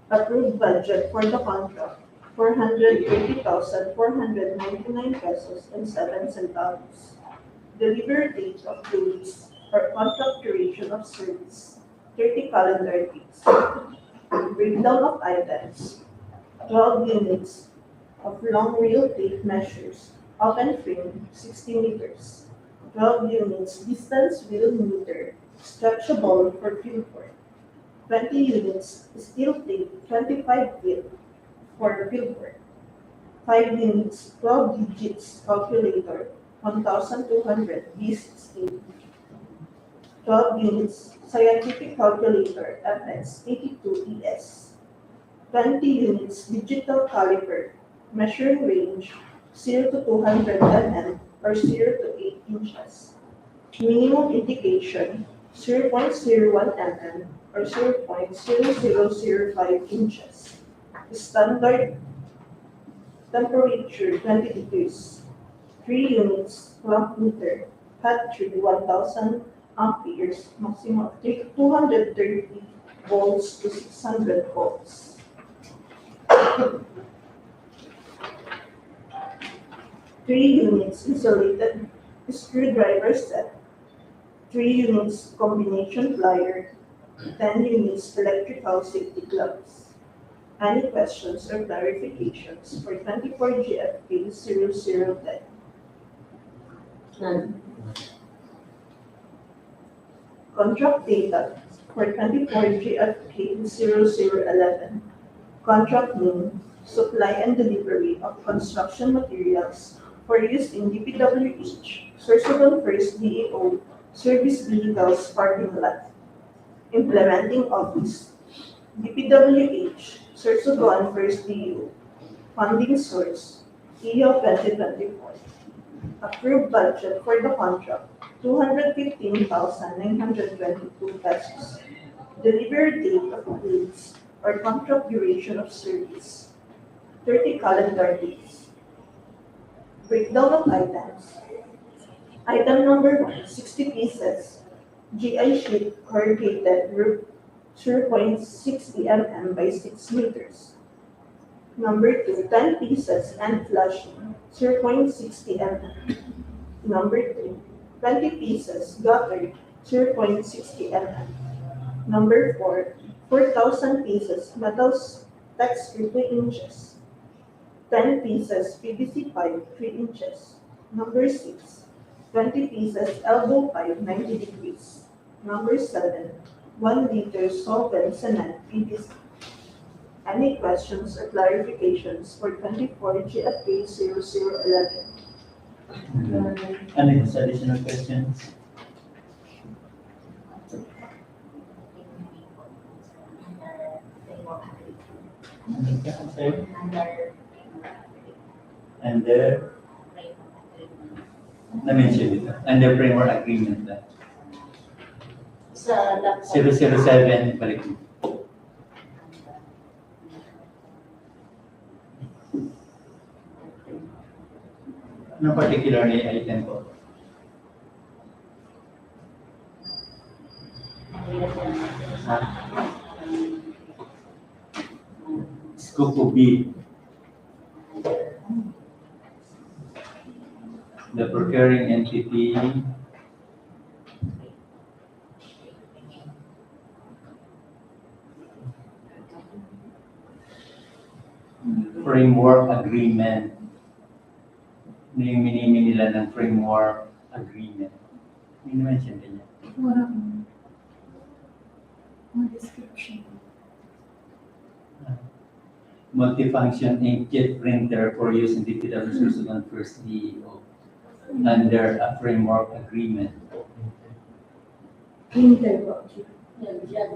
Approved budget for the contract, 430,499 pesos and 7 centavos. Delivery date of goods or contract duration of service, 30 calendar days. Breakdown of items, 12 units of long reel tape measures, open frame 60 meters, 12 units distance wheel meter, stretchable for fieldwork, 20 units steel tape 25 feet for fieldwork, 5 units 12 digits calculator 1200 B16, 12 units scientific calculator FX 82 ES, 20 units digital caliper measuring range 0 to 200 mm or 0 to 8 inches. Minimum indication 0.01 mm or 0.0005 inches. Standard temperature 20 degrees. 3 units clock meter, cut through 1000 amperes, maximum of 230 volts to 600 volts. 3 units insulated screwdriver set, 3 units combination plier, 10 units electrical safety gloves. Any questions or clarifications for 24 GFA 0010? None. Contract data for 24 GFA 0011. Contract name, supply and delivery of construction materials for use in DPWH Sorsogon first DEO service vehicles parking lot. Implementing office, DPWH Sorsogon first DEO. Funding source, EO 2024. Approved budget for the contract, 215,922 pesos. Delivery date of goods or contract duration of service, 30 calendar days. Breakdown of items. Item number 1, 60 pieces. GI sheet corrugated group 0.60 mm by 6 meters. Number 2, 10 pieces and flashing, 0.60 mm. Number 3, 20 pieces gutter, 0.60 mm. Number 4, 4,000 pieces metal texture 2 inches. 10 pieces PVC pipe 3 inches. Number 6, 20 pieces elbow pipe 90 degrees. Number 7, 1 liter solvent cement PVC. Any questions or clarifications for 24 GFA 0011? Any additional questions? Okay. And the na-mention ito. And the framework agreement na. Sa laptop. 007 balik mo. Ano particular na item po? Scope B. The procuring entity framework agreement. Ano yung minimi nila ng framework agreement? May na-mention din niya. Walang description. Multifunction inkjet printer for use in DPWH Sorsogon first DEO under a framework agreement. Printer po. Yan, dyan.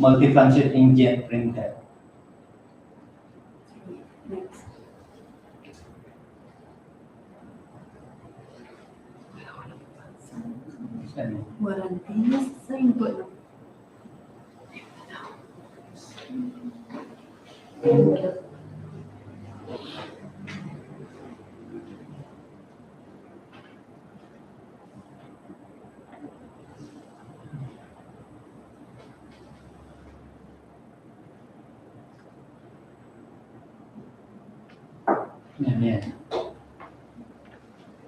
Multifunction inkjet printer. Next. Ano? Warranty sa input. Yan.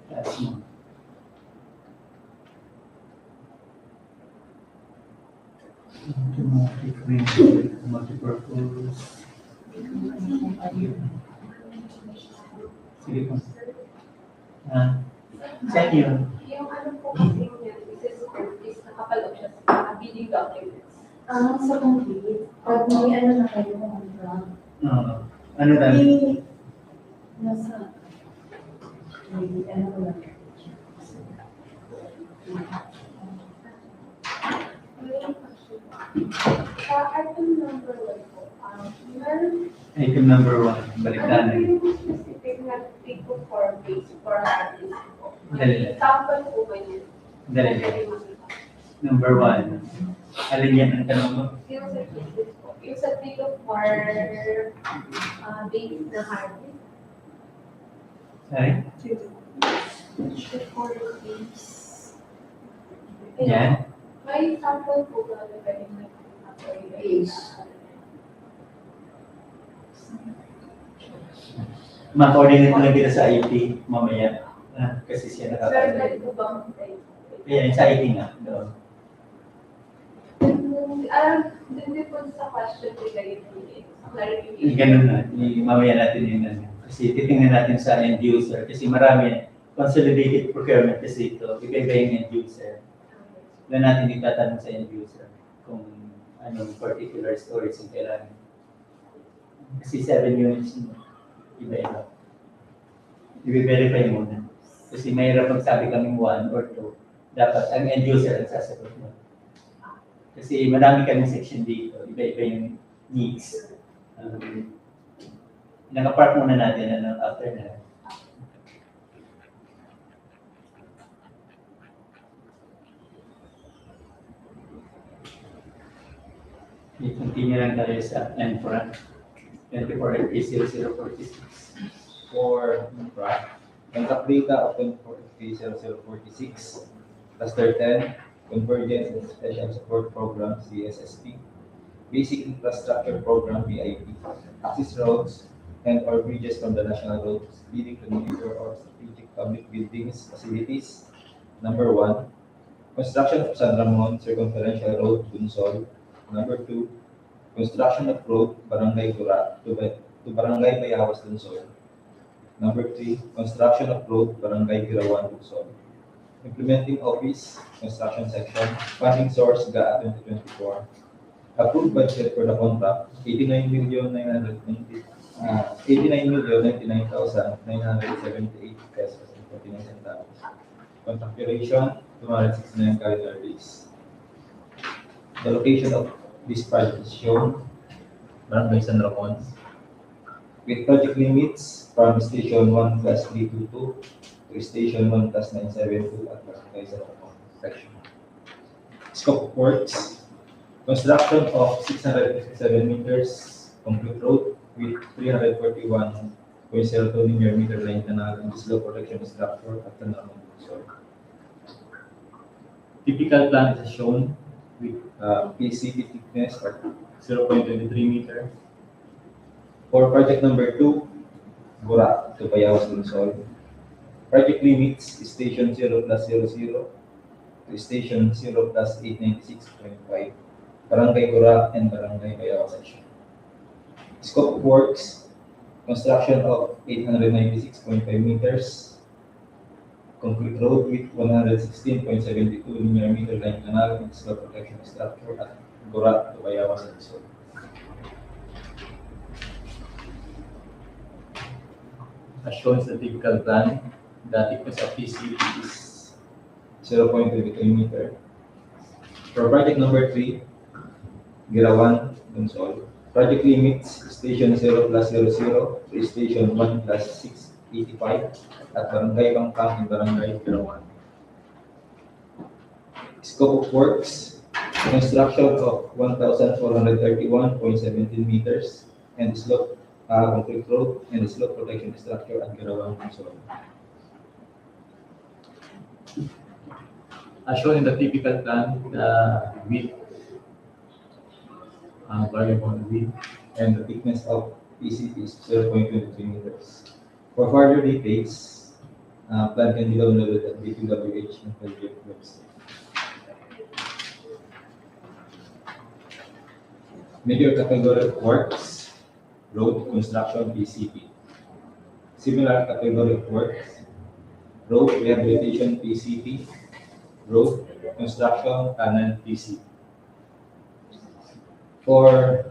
Taas mo. Automatic printer, multipurpose. Sige po. Check yun. Yung ano po kasi niya, is nakapalog siya sa bidding documents. Sa complete, pag may ano na kayo, Ano lang? nasa, may ano lang. Sa item number 1 po, meron Item number 1, baliktad. ano yung specific na tipo for base for artist po? Dali. Sample po ba yun? Dali. Number 1. Alin yan ang tanong mo? Yung sa cases po. Yung sa tipo for base na hardware. Sorry? For base. Yan. May sample po ba na pwede na Base. Ma-coordinate mo lang kita sa IT mamaya. Kasi siya Sir, nakakaalam. pwede po bang Ayan, sa IT nga. Doon. Hindi po sa question regarding clarification. Ganun na. Mamaya natin yun. Kasi titingnan natin sa end user. Kasi marami. Consolidated procurement kasi ito. Iba-iba yung end user. Doon natin itatanong sa end user kung anong particular storage yung kailangan. Kasi 7 units mo. Iba-iba. I-verify muna. Kasi mahirap magsabi kaming 1 or 2. Dapat ang end user ang sasagot mo. Kasi marami kaming section dito. Iba-iba yung needs. Nakapark muna natin after na. I-continue lang tayo sa N-front. 24-8-0046. For contact data of 24-8-0046, cluster 10, Convergence and Special Support Program, CSSP, Basic Infrastructure Program, BIP, access roads and or bridges from the national roads leading to major or strategic public buildings, facilities. Number 1, construction of San Ramon Circumferential Road, Donsol. Number 2, construction of road Barangay Gura-Brgy to Barangay Bayawas, Donsol. Number 3, construction of road Barangay Girawan, Donsol. Implementing Office, Construction Section, Funding Source, GAA 2024. Approved budget for the contract, 89,099,978 pesos and 49 centavos. Contract duration, 269 calendar days. The location of this project is shown, Barangay San Ramon, with project limits from Station 1 plus 322 to Station 1 plus 972 at Barangay San Ramon section. Scope of works, construction of 657 meters complete road with 341.02 linear meter line canal and slow protection structure at San Ramon. Typical plan is shown with PCB thickness of 0.23 meter. For project number 2, Gura to Bayawas, Donsol. Project limits is station 0 plus 00 to station 0 plus 896.5, Barangay Gura and Barangay Bayawas section. Scope of works, construction of 896.5 meters, concrete road with 116.72 linear meter line canal and slope protection structure at Gura to Bayawas, Donsol. As shown sa typical plan, the thickness of PCB is 0.23 meter. For project number 3, Girawan, Donsol, project limits station 0+00 to station 1+685 at Barangay Bangkang and Barangay Girawan. Scope of works, construction of 1,431.17 meters and slope concrete road and slope protection structure at Girawan, Donsol. As shown in the typical plan, width, variable width, And the thickness of PCP is 0.23 meters. For further details, plan can be downloaded at DPWH website. Major category of works, road construction PCP. Similar category of works, road rehabilitation PCP, road construction tunnel PCP. For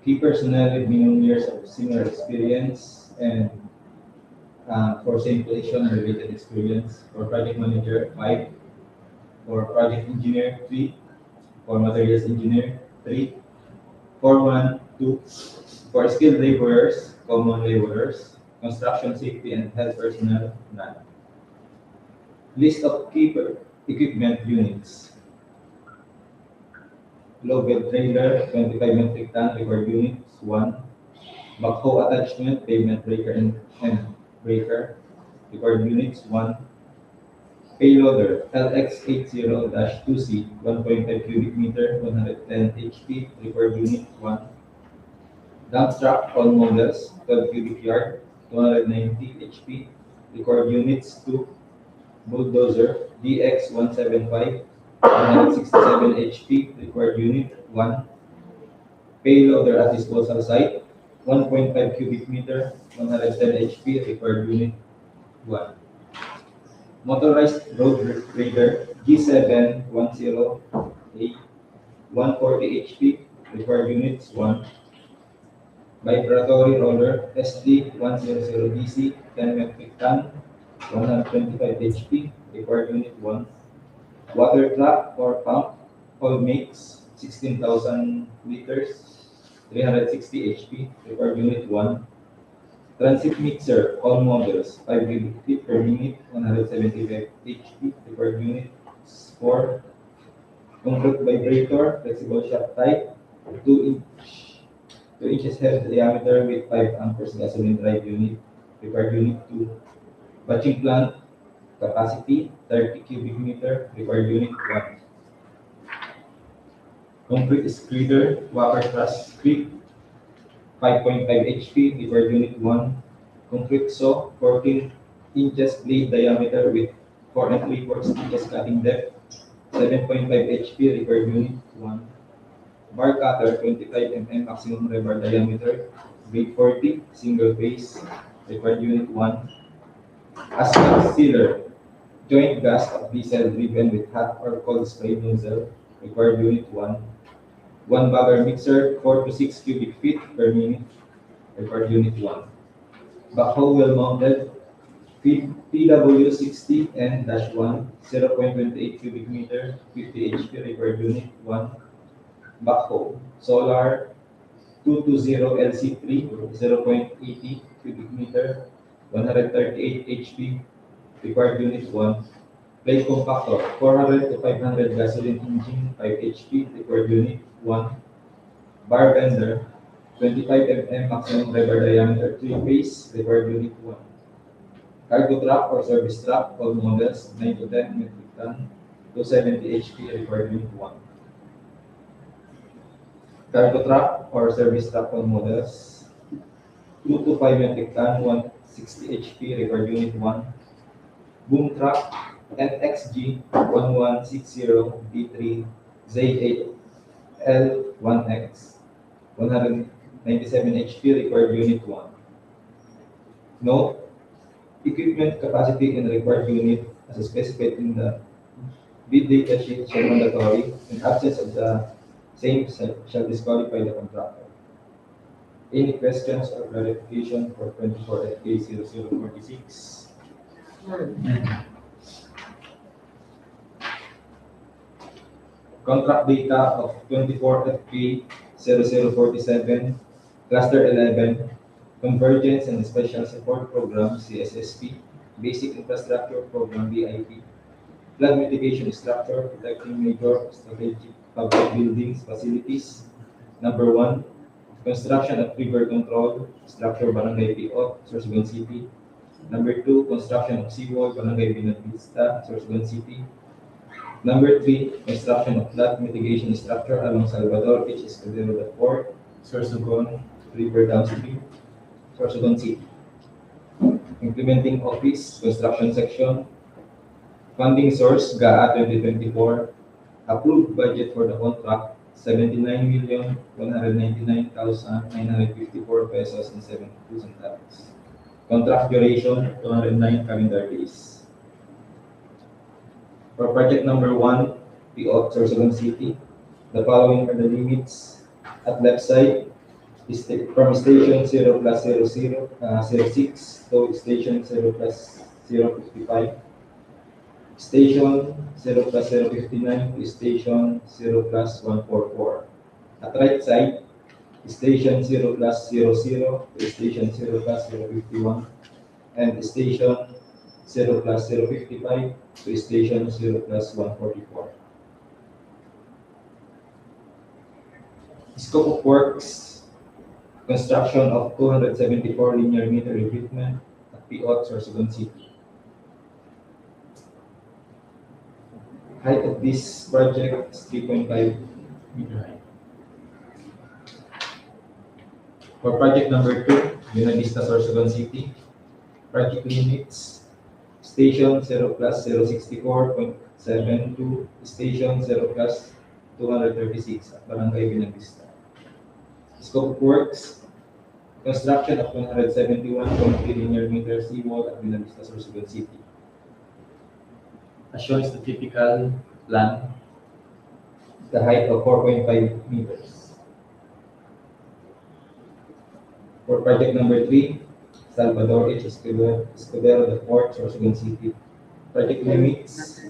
key personnel with minimum years of senior experience and for same position and related experience, for project manager 5, for project engineer 3, for materials engineer 3, foreman 2, for skilled laborers, common laborers, construction safety and health personnel none. List of key equipment units. Low bed trailer, 25 metric ton required units, 1. Backhoe attachment, pavement breaker and breaker, required units, 1. Payloader, LX80-2C, 1.5 cubic meter, 110 HP, required unit, 1. Dump truck, all models, 12 cubic yard, 290 HP, required units, 2. Bulldozer, DX175, 167 HP, required unit, 1. Payloader at disposal site, 1.5 cubic meter, 110 HP, required unit, 1. Motorized road grader, G710A, 140 HP, required units, 1. Vibratory roller, SD100DC, 10 metric ton, 125 HP, required unit, 1. Water truck or pump, all makes, 16,000 liters, 360 HP, required unit, 1. Transit mixer, all models, 5 cubic feet per minute, 175 HP, required unit, 4. Concrete vibrator, flexible shaft type, 2 inches head diameter with 5 amperes gasoline drive unit, required unit, 2. Batching plant, capacity 30 cubic meter, required unit, 1. Concrete spreader, water truss strip, 5.5 HP, required unit, 1. Concrete saw, 14 inches blade diameter with 4 3/4 inches cutting depth, 7.5 HP, required unit, 1. Bar cutter, 25 mm maximum rebar diameter, grade 40, single phase, required unit, 1. Asphalt sealer, joint gas of diesel driven with hot or cold spray nozzle, required unit, 1. 1 bagger mixer, 4 to 6 cubic feet per minute, required unit, 1. Backhoe well mounted, PW60N-1, 0.28 cubic meter, 50 HP, required unit, 1. Backhoe, solar 220 LC3, 0.80 cubic meter, 138 HP, required unit, 1. Plate compactor, 400 to 500 gasoline engine, 5 HP, required unit, 1. Bar bender, 25 mm maximum rebar diameter, 3 phase, required unit, 1. Cargo truck or service truck, all models, 9 to 10 metric ton, 270 HP, required unit, 1. Cargo truck or service truck, all models, 2 to 5 metric ton, 160 HP, required unit, 1. Boom truck, NXG 1160 D3Z8L1X, 197 HP, required unit, 1. Note, equipment capacity and required unit as specified in the bid data sheet shall mandatory. In absence of the same shall disqualify the contractor. Any questions or clarification for 24 FK 0046? Contract data of 24 FP 0047, Cluster 11, Convergence and Special Support Program CSSP, Basic Infrastructure Program BIP, Flood Mitigation Structure Protecting Major Strategic Public Buildings Facilities. Number 1, Construction of River Control Structure Barangay Piot, Sorsogon City. Number 2, Construction of Seawall Barangay Buenavista, Sorsogon City. Number 3, construction of flood mitigation structure along Salvador, Escudero, the port, Sorsogon, River Downstream, Sorsogon City. Implementing office, construction section. Funding source, GAA 2024. Approved budget for the contract, 79,199,954 pesos and 72 centavos. Contract duration, 209 calendar days. For project number 1, Piot, Sorsogon City, the following are the limits. At left side, from station 0 plus 06 to station 0 plus 055. Station 0 plus 059 to station 0 plus 144. At right side, station 0 plus 00 to station 0 plus 051. And station 0 plus 055 to station 0 plus 144. Scope of works, construction of 274 linear meter equipment at Piot, Sorsogon City. Height of this project is 3.5 meter high. For project number 2, Buenavista, Sorsogon City, project limits, station 0 plus 064.7 to station 0 plus 236 at Barangay Buenavista. Scope of works, construction of 171.3 linear meter seawall at Buenavista, Sorsogon City. As shown is the typical plan. The height of 4.5 meters. For project number 3, Salvador H. Escudero, the port, Sorsogon City. Project limits.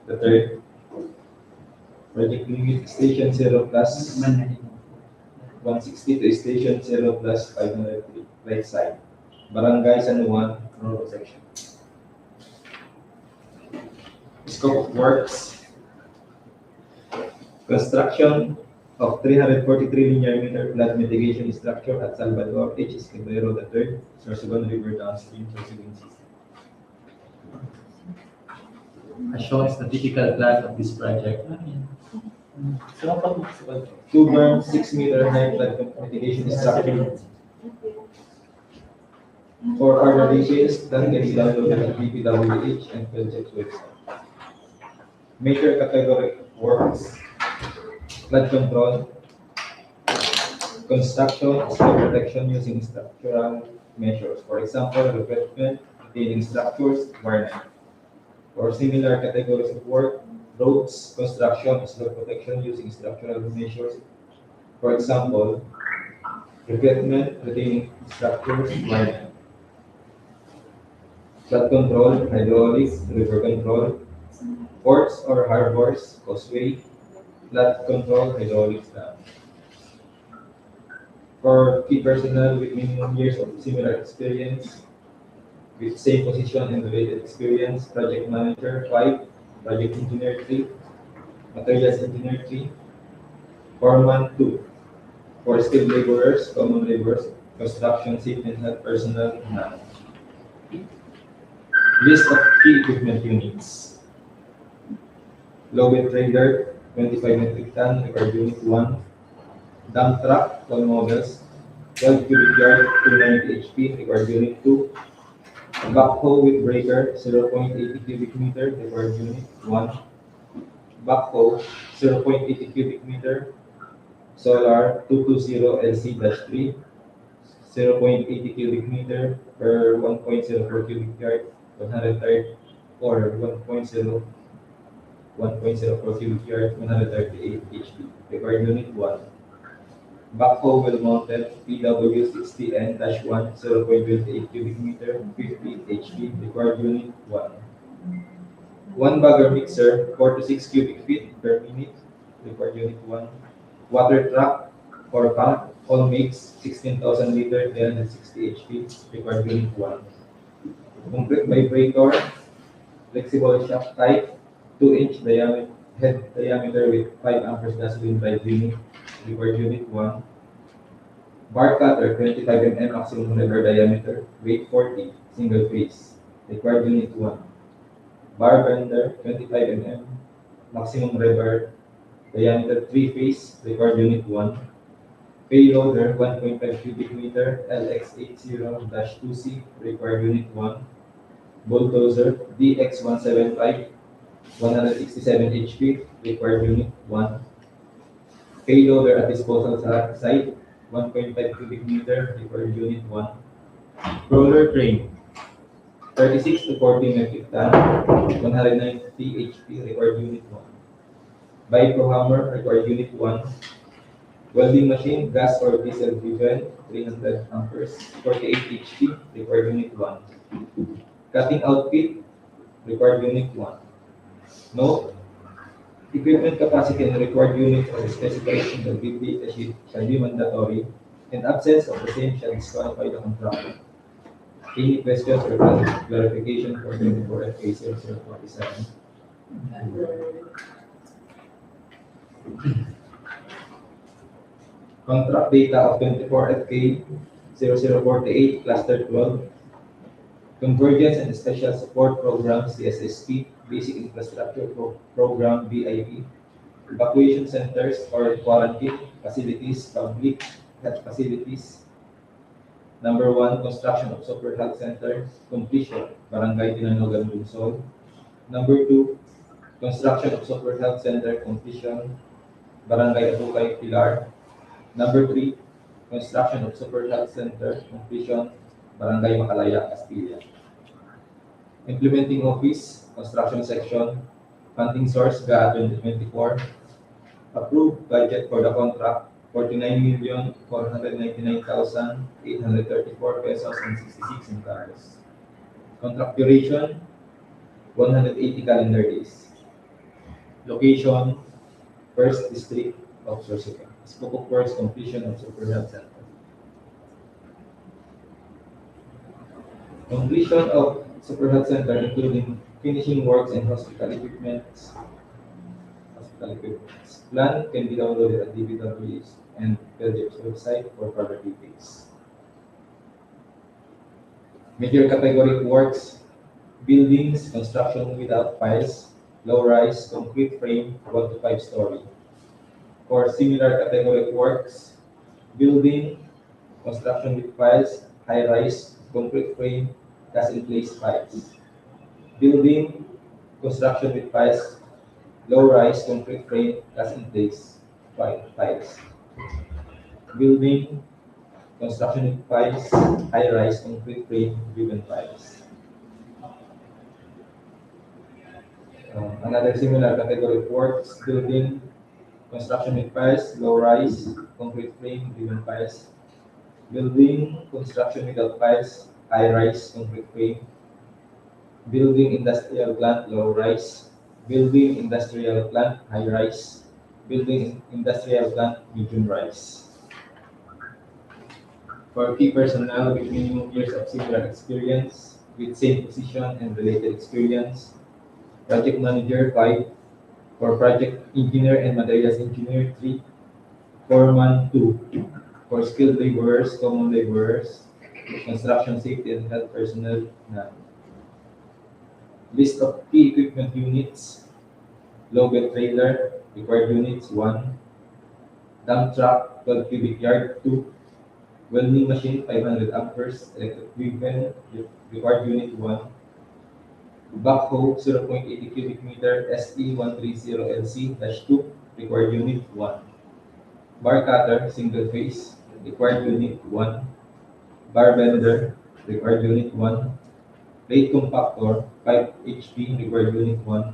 The third. Project limit, station 0 plus 160 to station 0 plus 503, right side. Barangay San Juan, Road section. Scope of works. Construction of 343 linear meter flood mitigation structure at Salvador H. Escudero III, Sorsogon River Downstream, Sorsogon City. As shown is the typical plan of this project. Two berm, 6 meter high flood mitigation structure. For further details, that can be downloaded at DPWH and Project's website. Major category works, flood control, construction, slope protection using structural measures. For example, replacement, retaining structures, wiring. For similar categories of work, roads, construction, slope protection using structural measures. For example, replacement, retaining structures, wiring. Flood control, hydraulics, river control, ports or harbors, causeway, flood control, hydraulics dam. For key personnel with minimum years of similar experience, with same position and related experience, project manager 5, project engineer 3, materials engineer 3, foreman 2. For skilled laborers, common laborers, construction, safety and health personnel, none. List of key equipment units. Low bed trailer, 25 metric ton, required unit 1. Dump truck, all models, 12 cubic yard, 290 HP, required unit 2. Backhoe with breaker, 0.80 cubic meter, required unit 1. Backhoe, 0.80 cubic meter. Solar, 220 LC-3, 0.80 cubic meter per 1.04 cubic yard, 130 or 1.04 cubic yard, 138 HP. Required unit 1. Backhoe well mounted PW60N-1 0.28 cubic meter 50 HP required unit 1. One bagger mixer 4 to 6 cubic feet per minute required unit 1. Water truck or pump all makes 16,000 liter 360 HP required unit 1. Concrete vibrator flexible shaft type 2-inch head diameter with 5 amperes gasoline drive unit required unit 1. Bar cutter 25 mm maximum lever diameter, weight 40, single phase, required unit 1. Bar bender 25 mm maximum lever diameter 3 phase, required unit 1. Payloader 1.5 cubic meter LX80-2C, required unit 1. Bulldozer DX175 167 HP, required unit 1. Payloader at disposal site 1.5 cubic meter, required unit 1. Roller crane 36 to 40 metric ton, 190 HP, required unit 1. Bipro hammer, required unit 1. Welding machine, gas or diesel driven, 300 amperes, 48 HP, required unit 1. Cutting outfit, required unit 1. Note, equipment capacity and required units or specification of the sheet shall be mandatory, and absence of the same shall disqualify the contractor. Any questions or clarification for 24 FA 0047? Contract data of 24 FK 0048 Cluster 12. Convergence and Special Support Program CSSP, Basic Infrastructure Program BIP, Evacuation Centers or Quarantine Facilities, Public Health Facilities. Number 1, Construction of Super Health Center, completion, Barangay Tinanogan, Donsol. Number 2, Construction of Super Health Center, completion, Barangay Abukay, Pilar. Number 3, Construction of Super Health Center, completion, Barangay Makalaya, Castilla. Implementing Office, Construction Section, Funding Source, GA 2024. Approved budget for the contract, 49,499,834 pesos and 66 centavos. Contract duration, 180 calendar days. Location, First District of Sorsogon. Scope of works, completion of Super Health Center. Completion of Super Health Center, including finishing works and hospital equipment. Plan can be downloaded at DPWH and PLDF's website for further details. Major category works: buildings, construction without piles, low-rise, concrete frame, 1 to 5 story. For similar category works: building, construction with piles, high-rise, concrete frame, gas-in-place piles. Building, construction with piles, low-rise, concrete frame, gas-in-place piles. Building, construction with piles, high-rise, concrete frame, driven piles. Another similar category of works: building, construction with piles, low-rise, concrete frame, driven piles. Building, construction without piles, high-rise, concrete frame. Building, industrial plant, low-rise. Building, industrial plant, high-rise. Building, industrial plant, medium-rise. For key personnel with minimum years of similar experience, with same position and related experience: project manager, 5. For project engineer and materials engineer, 3. Foreman, 2. For skilled laborers, common laborers, construction safety and health personnel, 9. List of key equipment units: low bed trailer, required units, 1. Dump truck, 12 cubic yard, 2. Welding machine, 500 amperes, electric driven, required unit, 1. Backhoe, 0.80 cubic meter, SE130LC-2, required unit, 1. Bar cutter, single phase, required unit, 1. Bar bender, required unit, 1. Plate compactor, 5 HP, required unit, 1.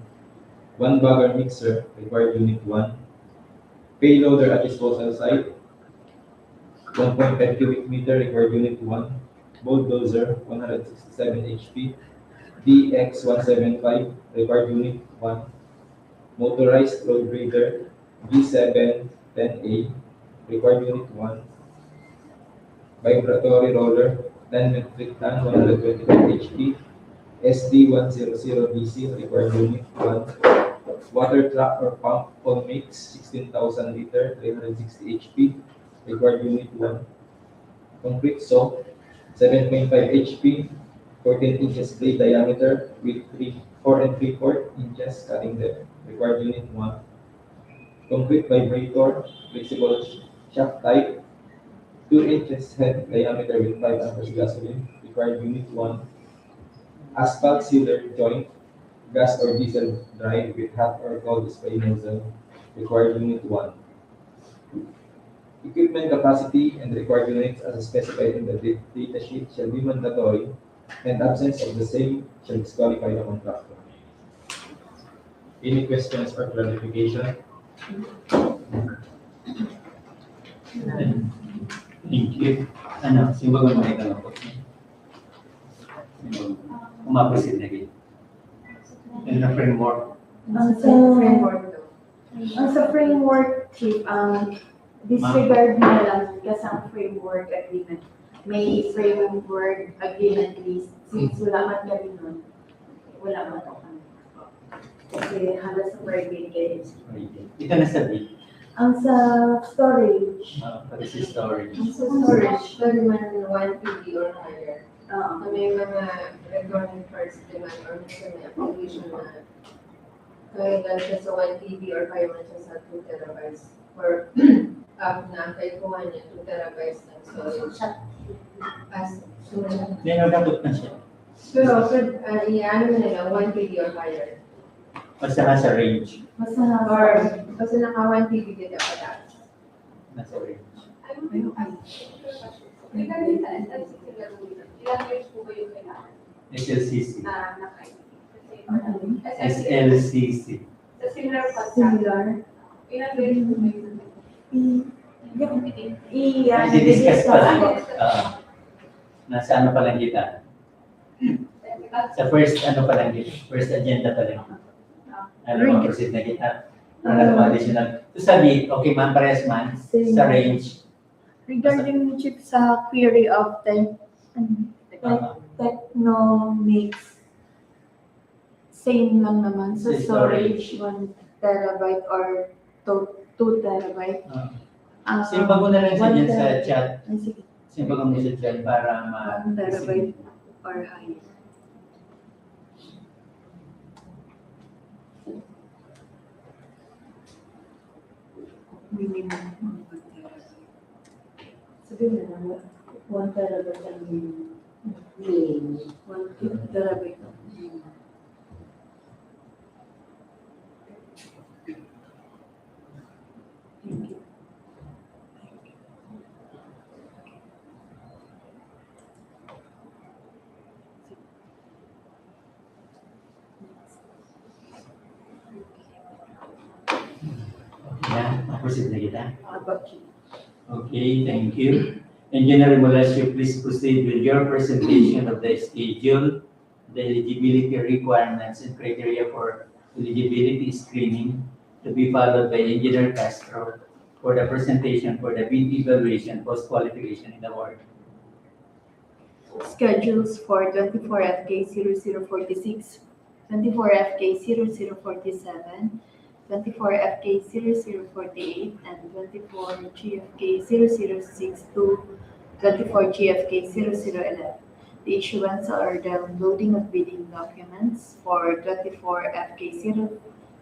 One bagger mixer, required unit, 1. Payloader at disposal site, 1.5 cubic meter required unit 1, bulldozer 167 HP, DX175 required unit 1, motorized road grader V710A required unit 1, vibratory roller 10 metric ton 125 HP, SD100DC required unit 1, water truck or pump on mix 16,000 liter 360 HP required unit 1, concrete saw 7.5 HP 14 inches blade diameter with 4 and 3/4 inches cutting depth required unit 1, concrete vibrator flexible shaft type 2 inches head diameter with 5 amperes gasoline required unit 1, asphalt sealer joint gas or diesel drive with hot or cold spray nozzle required unit 1. Equipment capacity and required units as specified in the data sheet shall be mandatory, and absence of the same shall disqualify the contractor. Any questions or clarification? Thank you. Ano, simbagan mo ito po. Umaproceed na kayo. In the framework. Sa framework, Chief, disregard mo na lang kasi ang framework agreement. May framework agreement list. Since wala man kami nun, wala man ako kami. Kasi halos sa private kayo. Ito na sabi. Ang sa storage. Pati si storage. Ang sa storage. Pwede man 1 PB or higher. Oo. May mga requirement parts demand or minsan may application na kaya lang siya sa 1 TB or kaya man siya sa 2 terabytes or na kaya kuha niya 2 terabytes ng storage. As soon Dapat na siya. pero i-ano na nila 1 TB or higher. Basta ka sa range. Or basta naka 1 TB din ako dati. Nasa range. Regarding sa SLCC gagawin, ilang years po ba yung kailangan SLCC. na nakain? SLCC. Sa similar contract, Similar. ilang years po ba yung I-discuss pa lang. Nasa ano pa lang kita. Sa first ano pa lang kita. First agenda pa lang. Ano proceed na kita. Para naman additional. So sabi, okay man, parehas man. Sa range. Regarding Chief sa query of Technomics, same lang naman sa Sa storage, 1 terabyte or 2 terabyte. Simpa ko na lang siya 1 dyan sa terabyte. chat. Ay, sige, Simpa ko mo sa chat para 1 terabyte or higher. Minimum 1 terabyte. Sabihin na lang, 1 terabyte ang minimum. 1 terabyte ang minimum. Thank you. Yeah, proceed na kita. About you. Okay, thank you. Engineer Molasio, please proceed with your presentation of the schedule, the eligibility requirements and criteria for eligibility screening to be followed by Engineer Castro for the presentation for the bid evaluation post-qualification in the award. Schedules for 24 FK 0046, 24 FK 0047, 24 FK 0048, and 24 GFK 0062, 24 GFK 0011. The issuance or downloading of bidding documents for 24 FK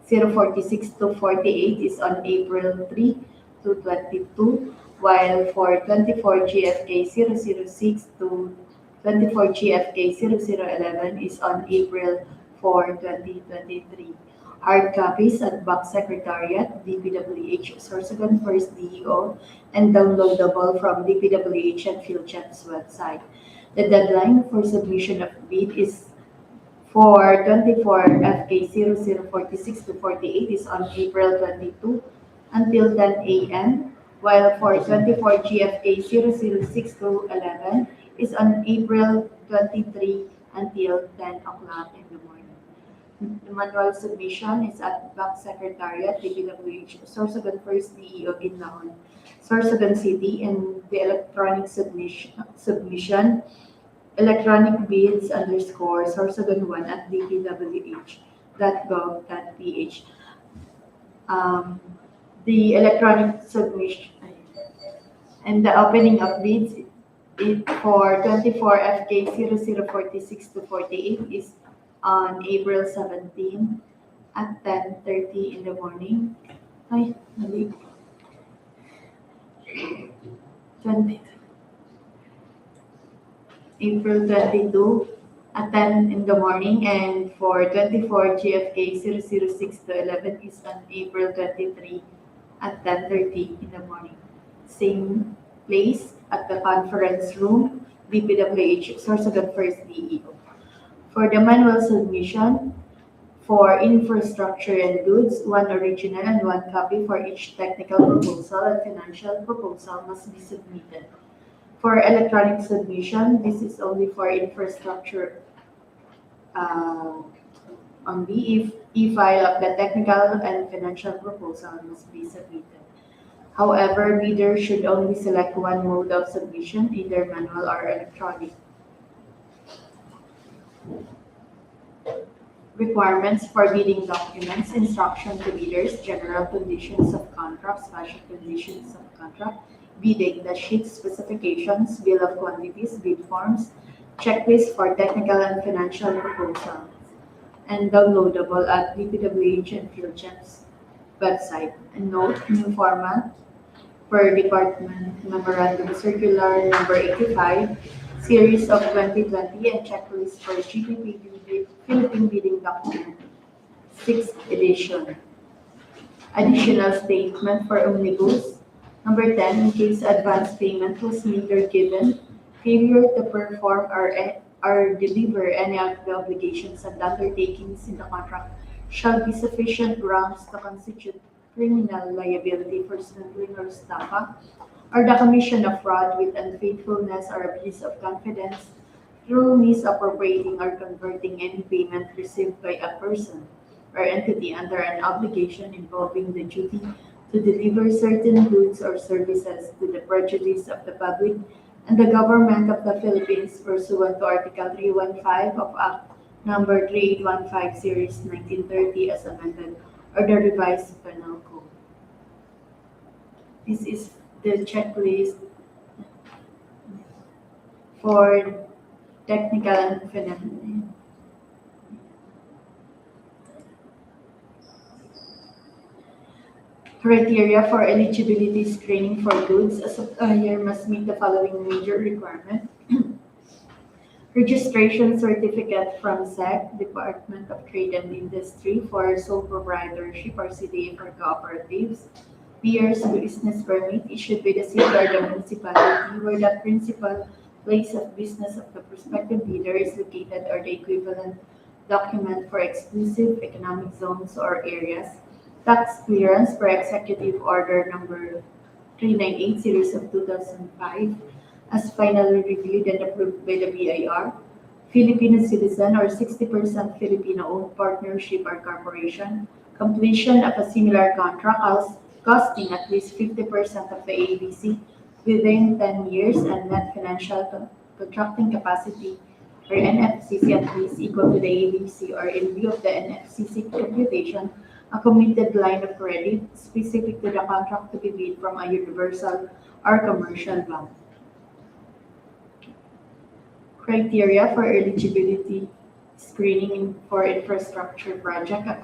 046 to 48 is on April 3 to 22, while for 24 GFK 006 to 24 GFK 0011 is on April 4, 2023. Hard copies at Box Secretariat, DPWH Sorsogon First DEO, and downloadable from DPWH and PhilChat's website. The deadline for submission of bid is for 24 FK 0046 to 48 is on April 22 until 10 a.m. while for 24 GFK 006 to 11 is on April 23 until 10 o'clock in the morning. The manual submission is at Bank Secretariat, DPWH Sorsogon First DEO Ginlaon, Sorsogon City, and the electronic submission electronic bids _ Sorsogon1 at dpwh.gov.ph. The electronic submission and the opening of bids for 24 FK 0046 to 48 is on April 17 at 10:30 in the morning. Ay, mali. 20. April 22 at 10 in the morning, and for 24 GFK 006 to 11 is on April 23 at 10:30 in the morning. Same place at the conference room, DPWH Sorsogon First DEO. For the manual submission, for infrastructure and goods, one original and one copy for each technical proposal and financial proposal must be submitted. For electronic submission, this is only for infrastructure only if e-file of the technical and financial proposal must be submitted. However, bidders should only select one mode of submission, either manual or electronic. Requirements for bidding documents, instruction to bidders, general conditions of contract, special conditions of contract, bidding, the sheets, specifications, bill of quantities, bid forms, checklist for technical and financial proposals, and downloadable at DPWH and Philgem's website. And note, new format per department memorandum circular number 85, series of 2020, and checklist for GPP Philippine bidding document, 6th edition. Additional statement for omnibus. Number 10, in case advance payment was made or given, failure to perform or deliver any of the obligations and undertakings in the contract shall be sufficient grounds to constitute criminal liability for swindling or estafa, or the commission of fraud with unfaithfulness or abuse of confidence through misappropriating or converting any payment received by a person or entity under an obligation involving the duty to deliver certain goods or services to the prejudice of the public and the government of the Philippines pursuant to Article 315 of Act Number 3815 Series 1930 as amended, or the revised penal code. This is the checklist for technical and financial. Criteria for eligibility screening for goods. A supplier must meet the following major requirements. Registration certificate from SEC, Department of Trade and Industry, for sole proprietorship or CDA for cooperatives. Beer's business permit issued by the city or the municipality where the principal place of business of the prospective bidder is located, or the equivalent document for exclusive economic zones or areas. Tax clearance per Executive Order Number 398 Series of 2005 as finally reviewed and approved by the BIR. Filipino citizen or 60% Filipino-owned partnership or corporation. Completion of a similar contract costing at least 50% of the ABC within 10 years, and net financial contracting capacity or NFCC at least equal to the ABC, or in view of the NFCC computation, a committed line of credit specific to the contract to be bid from a universal or commercial bank. Criteria for eligibility screening for infrastructure project. A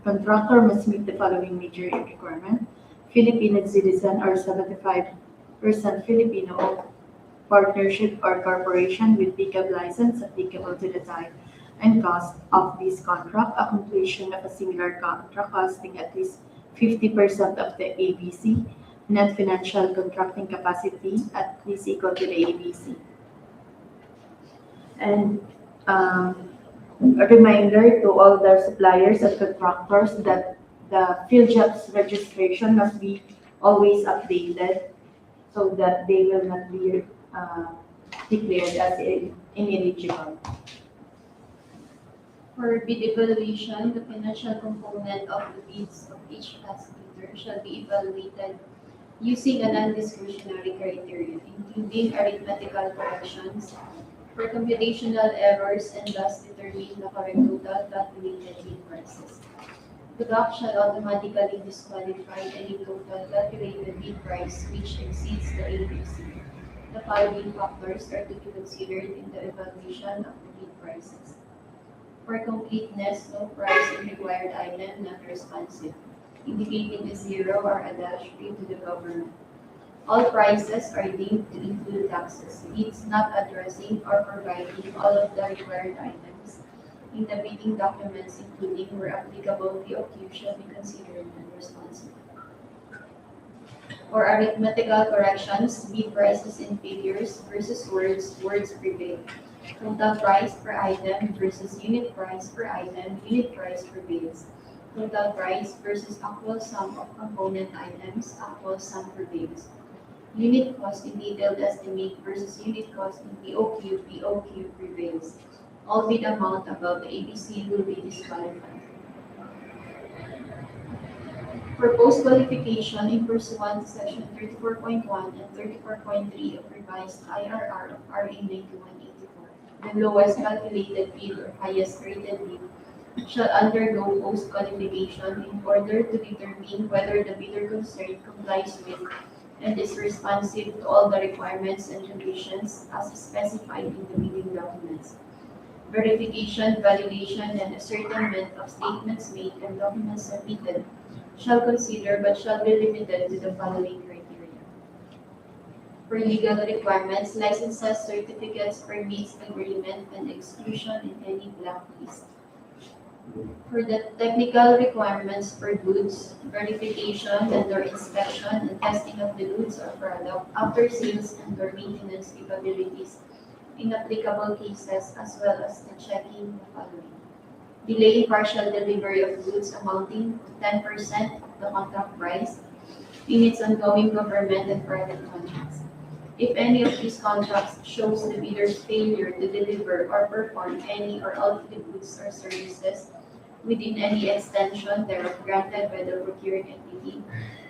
contractor must meet the following major requirements. Filipino citizen or 75% Filipino partnership or corporation with PICAB license applicable to the type and cost of this contract. A completion of a similar contract costing at least 50% of the ABC. Net financial contracting capacity at least equal to the ABC. And a reminder to all the suppliers and contractors that the field jobs registration must be always updated so that they will not be declared as ineligible. For bid evaluation, the financial component of the bids of each class bidder shall be evaluated using a non-discretionary criteria, including arithmetical corrections for computational errors and thus determine the correct total calculated bid prices. The DOC shall automatically disqualify any total calculated bid price which exceeds the ABC. The following factors are to be considered in the evaluation of the bid prices. For completeness, no price in required item not responsive, indicating a zero or a dash paid to the government. All prices are deemed to include taxes, bids not addressing or providing all of the required items in the bidding documents, including where applicable, POQ shall be considered non-responsive. For arithmetical corrections, bid prices in figures versus words prevail. Total price per item versus unit price per item, unit price prevails. Total price versus actual sum of component items, actual sum prevails. Unit cost in detailed estimate versus unit cost in POQ, POQ prevails. All bid amount above the ABC will be disqualified. For post-qualification in pursuant to section 34.1 and 34.3 of revised IRR of RA 9184, the lowest calculated bid or highest rated bid shall undergo post-qualification in order to determine whether the bidder concerned complies with and is responsive to all the requirements and conditions as specified in the bidding documents. Verification, validation, and ascertainment of statements made and documents submitted shall consider but shall be limited to the following criteria. For legal requirements, licenses, certificates, permits, agreement, and exclusion in any blacklist. For the technical requirements for goods, verification and/or inspection and testing of the goods or product, after sales and/or maintenance capabilities in applicable cases, as well as the checking the following. Delay partial delivery of goods amounting to 10% of the contract price in its ongoing government and private contracts. If any of these contracts shows the bidder's failure to deliver or perform any or all of the goods or services within any extension thereof granted by the procuring entity,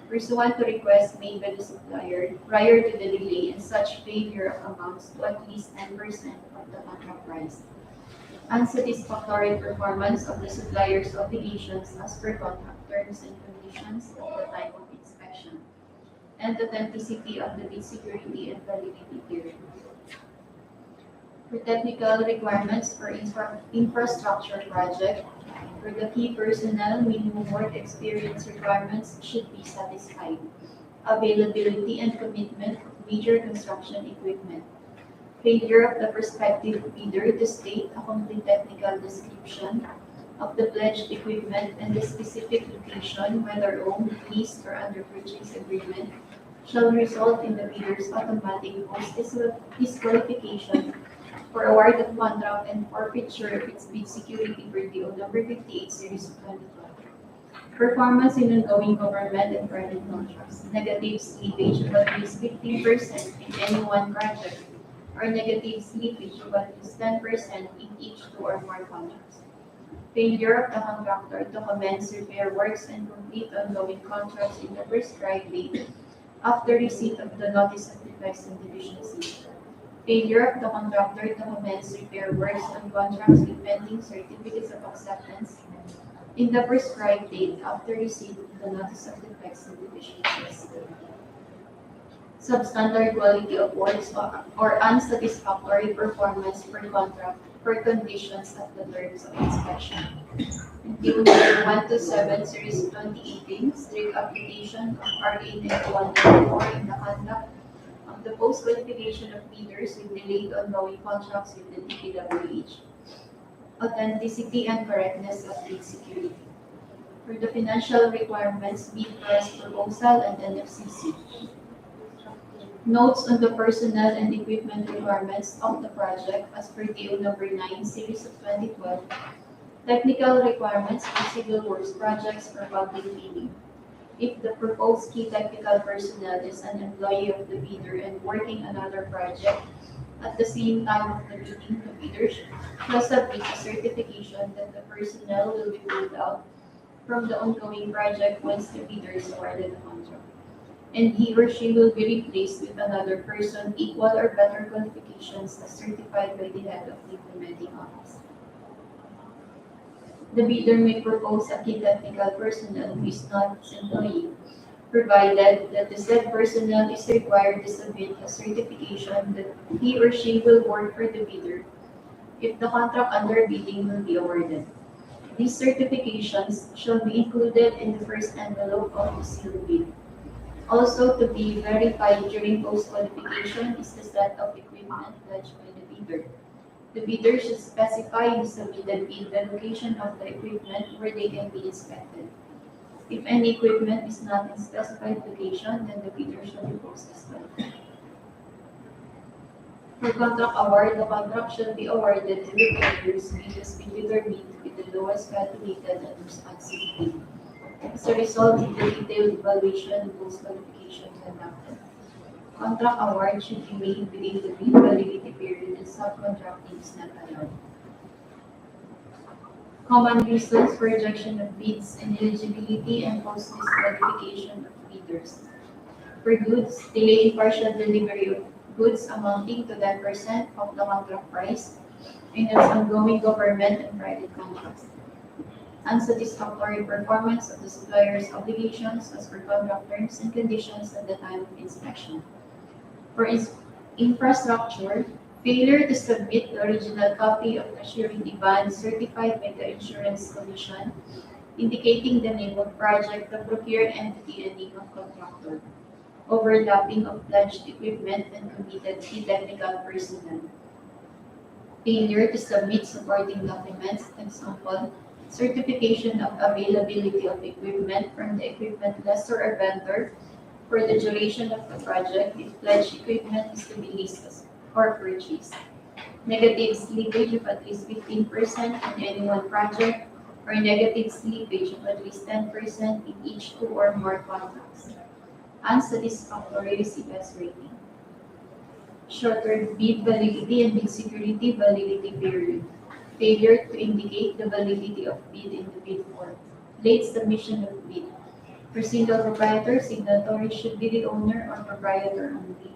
pursuant to requests made by the supplier prior to the delay, and such failure amounts to at least 10% of the contract price. Unsatisfactory performance of the supplier's obligations as per contract terms and conditions at the time of inspection, and authenticity of the bid security and validity period. For technical requirements for infrastructure project, for the key personnel, minimum work experience requirements should be satisfied. Availability and commitment of major construction equipment. Failure of the prospective bidder to state a complete technical description of the pledged equipment and the specific location, whether owned, leased, or under purchase agreement, shall result in the bidder's automatic post-disqualification for award of contract and forfeiture of its bid security per DEO number 58 series of 2012. Performance in ongoing government and private contracts. Negative slippage of at least 15% in any one project, or negative slippage of at least 10% in each two or more contracts. Failure of the contractor to commence repair works and complete ongoing contracts in the prescribed date after receipt of the notice of defects and deficiencies. Failure of the contractor to commence repair works on contracts with pending certificates of acceptance in the prescribed date after receipt of the notice of defects and deficiencies. Substandard quality of works or unsatisfactory performance per contract per conditions at the terms of inspection. DEO number 127 series 2018, strict application of RA 9194 in the conduct of the post-qualification of bidders with delayed ongoing contracts with the DPWH. Authenticity and correctness of bid security. For the financial requirements, bid price proposal and NFCC. Notes on the personnel and equipment requirements of the project as per DEO number 9 series of 2012. Technical requirements for civil works projects for public bidding. if the proposed key technical personnel is an employee of the bidder and working another project at the same time of the bidding, the bidder must submit a certification that the personnel will be pulled out from the ongoing project once the bidder is awarded the contract, and he or she will be replaced with another person equal or better qualifications as certified by the head of the implementing office. The bidder may propose a key technical personnel who is not its employee, provided that the said personnel is required to submit a certification that he or she will work for the bidder if the contract under bidding will be awarded. These certifications shall be included in the first envelope of the sealed bid. Also to be verified during post-qualification is the set of equipment pledged by the bidder. The bidder should specify in the submitted bid the location of the equipment where they can be inspected. If any equipment is not in specified location, then the bidder shall be posted as well. For contract award, the contract shall be awarded to the tenders bid has been determined with the lowest calculated and responsive bid. As a result of the detailed evaluation and post-qualification conducted. Contract award should be made within the bid validity period and subcontracting is not allowed. Common reasons for rejection of bids, ineligibility, and post-disqualification of bidders. For goods, delay in partial delivery of goods amounting to 10% of the contract price in its ongoing government and private contracts. Unsatisfactory performance of the supplier's obligations as per contract terms and conditions at the time of inspection. For infrastructure, failure to submit the original copy of the surety bond certified by the Insurance Commission, indicating the name of project, the procured entity, and name of contractor. Overlapping of pledged equipment and committed key technical personnel. Failure to submit supporting documents, example, certification of availability of equipment from the equipment lessor or vendor for the duration of the project if pledged equipment is to be leased or purchased. Negative slippage of at least 15% in any one project, or negative slippage of at least 10% in each 2 or more contracts. Unsatisfactory receivers rating. Shorter bid validity and bid security validity period. Failure to indicate the validity of bid in the bid form. Late submission of bid. For single proprietor, signatory should be the owner or proprietor only.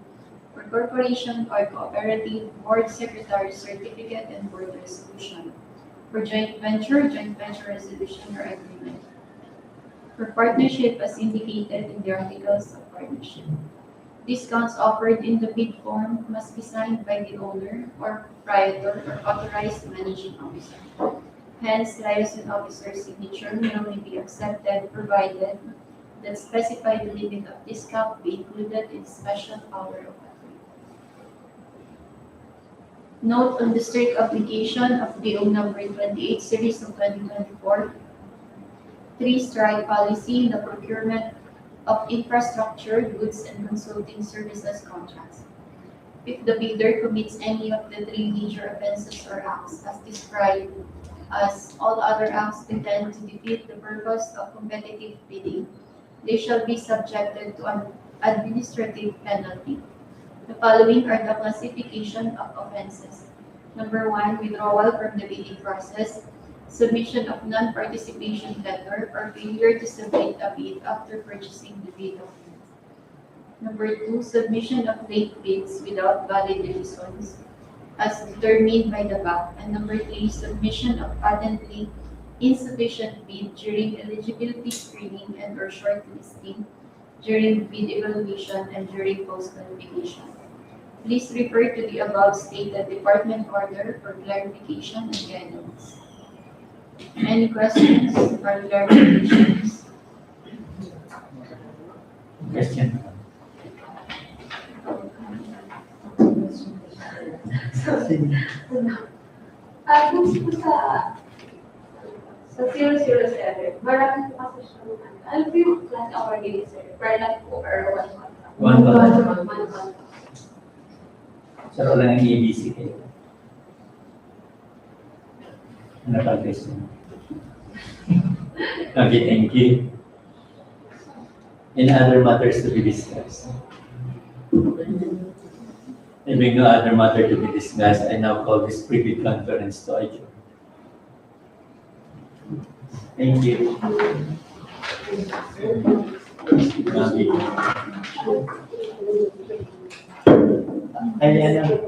For corporation or cooperative, board secretary certificate and board resolution. For joint venture resolution or agreement. For partnership as indicated in the articles of partnership. Discounts offered in the bid form must be signed by the owner or proprietor or authorized managing officer. Hence, liaison officer's signature may only be accepted provided that specified limit of discount be included in special power of attorney. Note on the strict application of DEO number 28 series of 2024, 3-strike policy in the procurement of infrastructure, goods, and consulting services contracts. If the bidder commits any of the 3 major offenses or acts as described, as all other acts intend to defeat the purpose of competitive bidding, they shall be subjected to an administrative penalty. The following are the classification of offenses. Number 1, withdrawal from the bidding process, submission of non-participation letter, or failure to submit a bid after purchasing the bid document. Number 2, submission of late bids without valid reasons as determined by the BAC. And number 3, submission of patently insufficient bid during eligibility screening and or shortlisting, during bid evaluation, and during post-qualification. Please refer to the above stated department order for clarification and guidance. Any questions or clarifications? Question? Kung sa 007, marami po kasi siya. Ano po yung class awarding, sir? Per lot po or one contract? One contract. One contract. So, wala ng ABC kayo. Ano pa question? Okay, thank you. Any other matters to be discussed? Having no other matter to be discussed, I now call this privy conference to adjourn. Thank you. Ayan.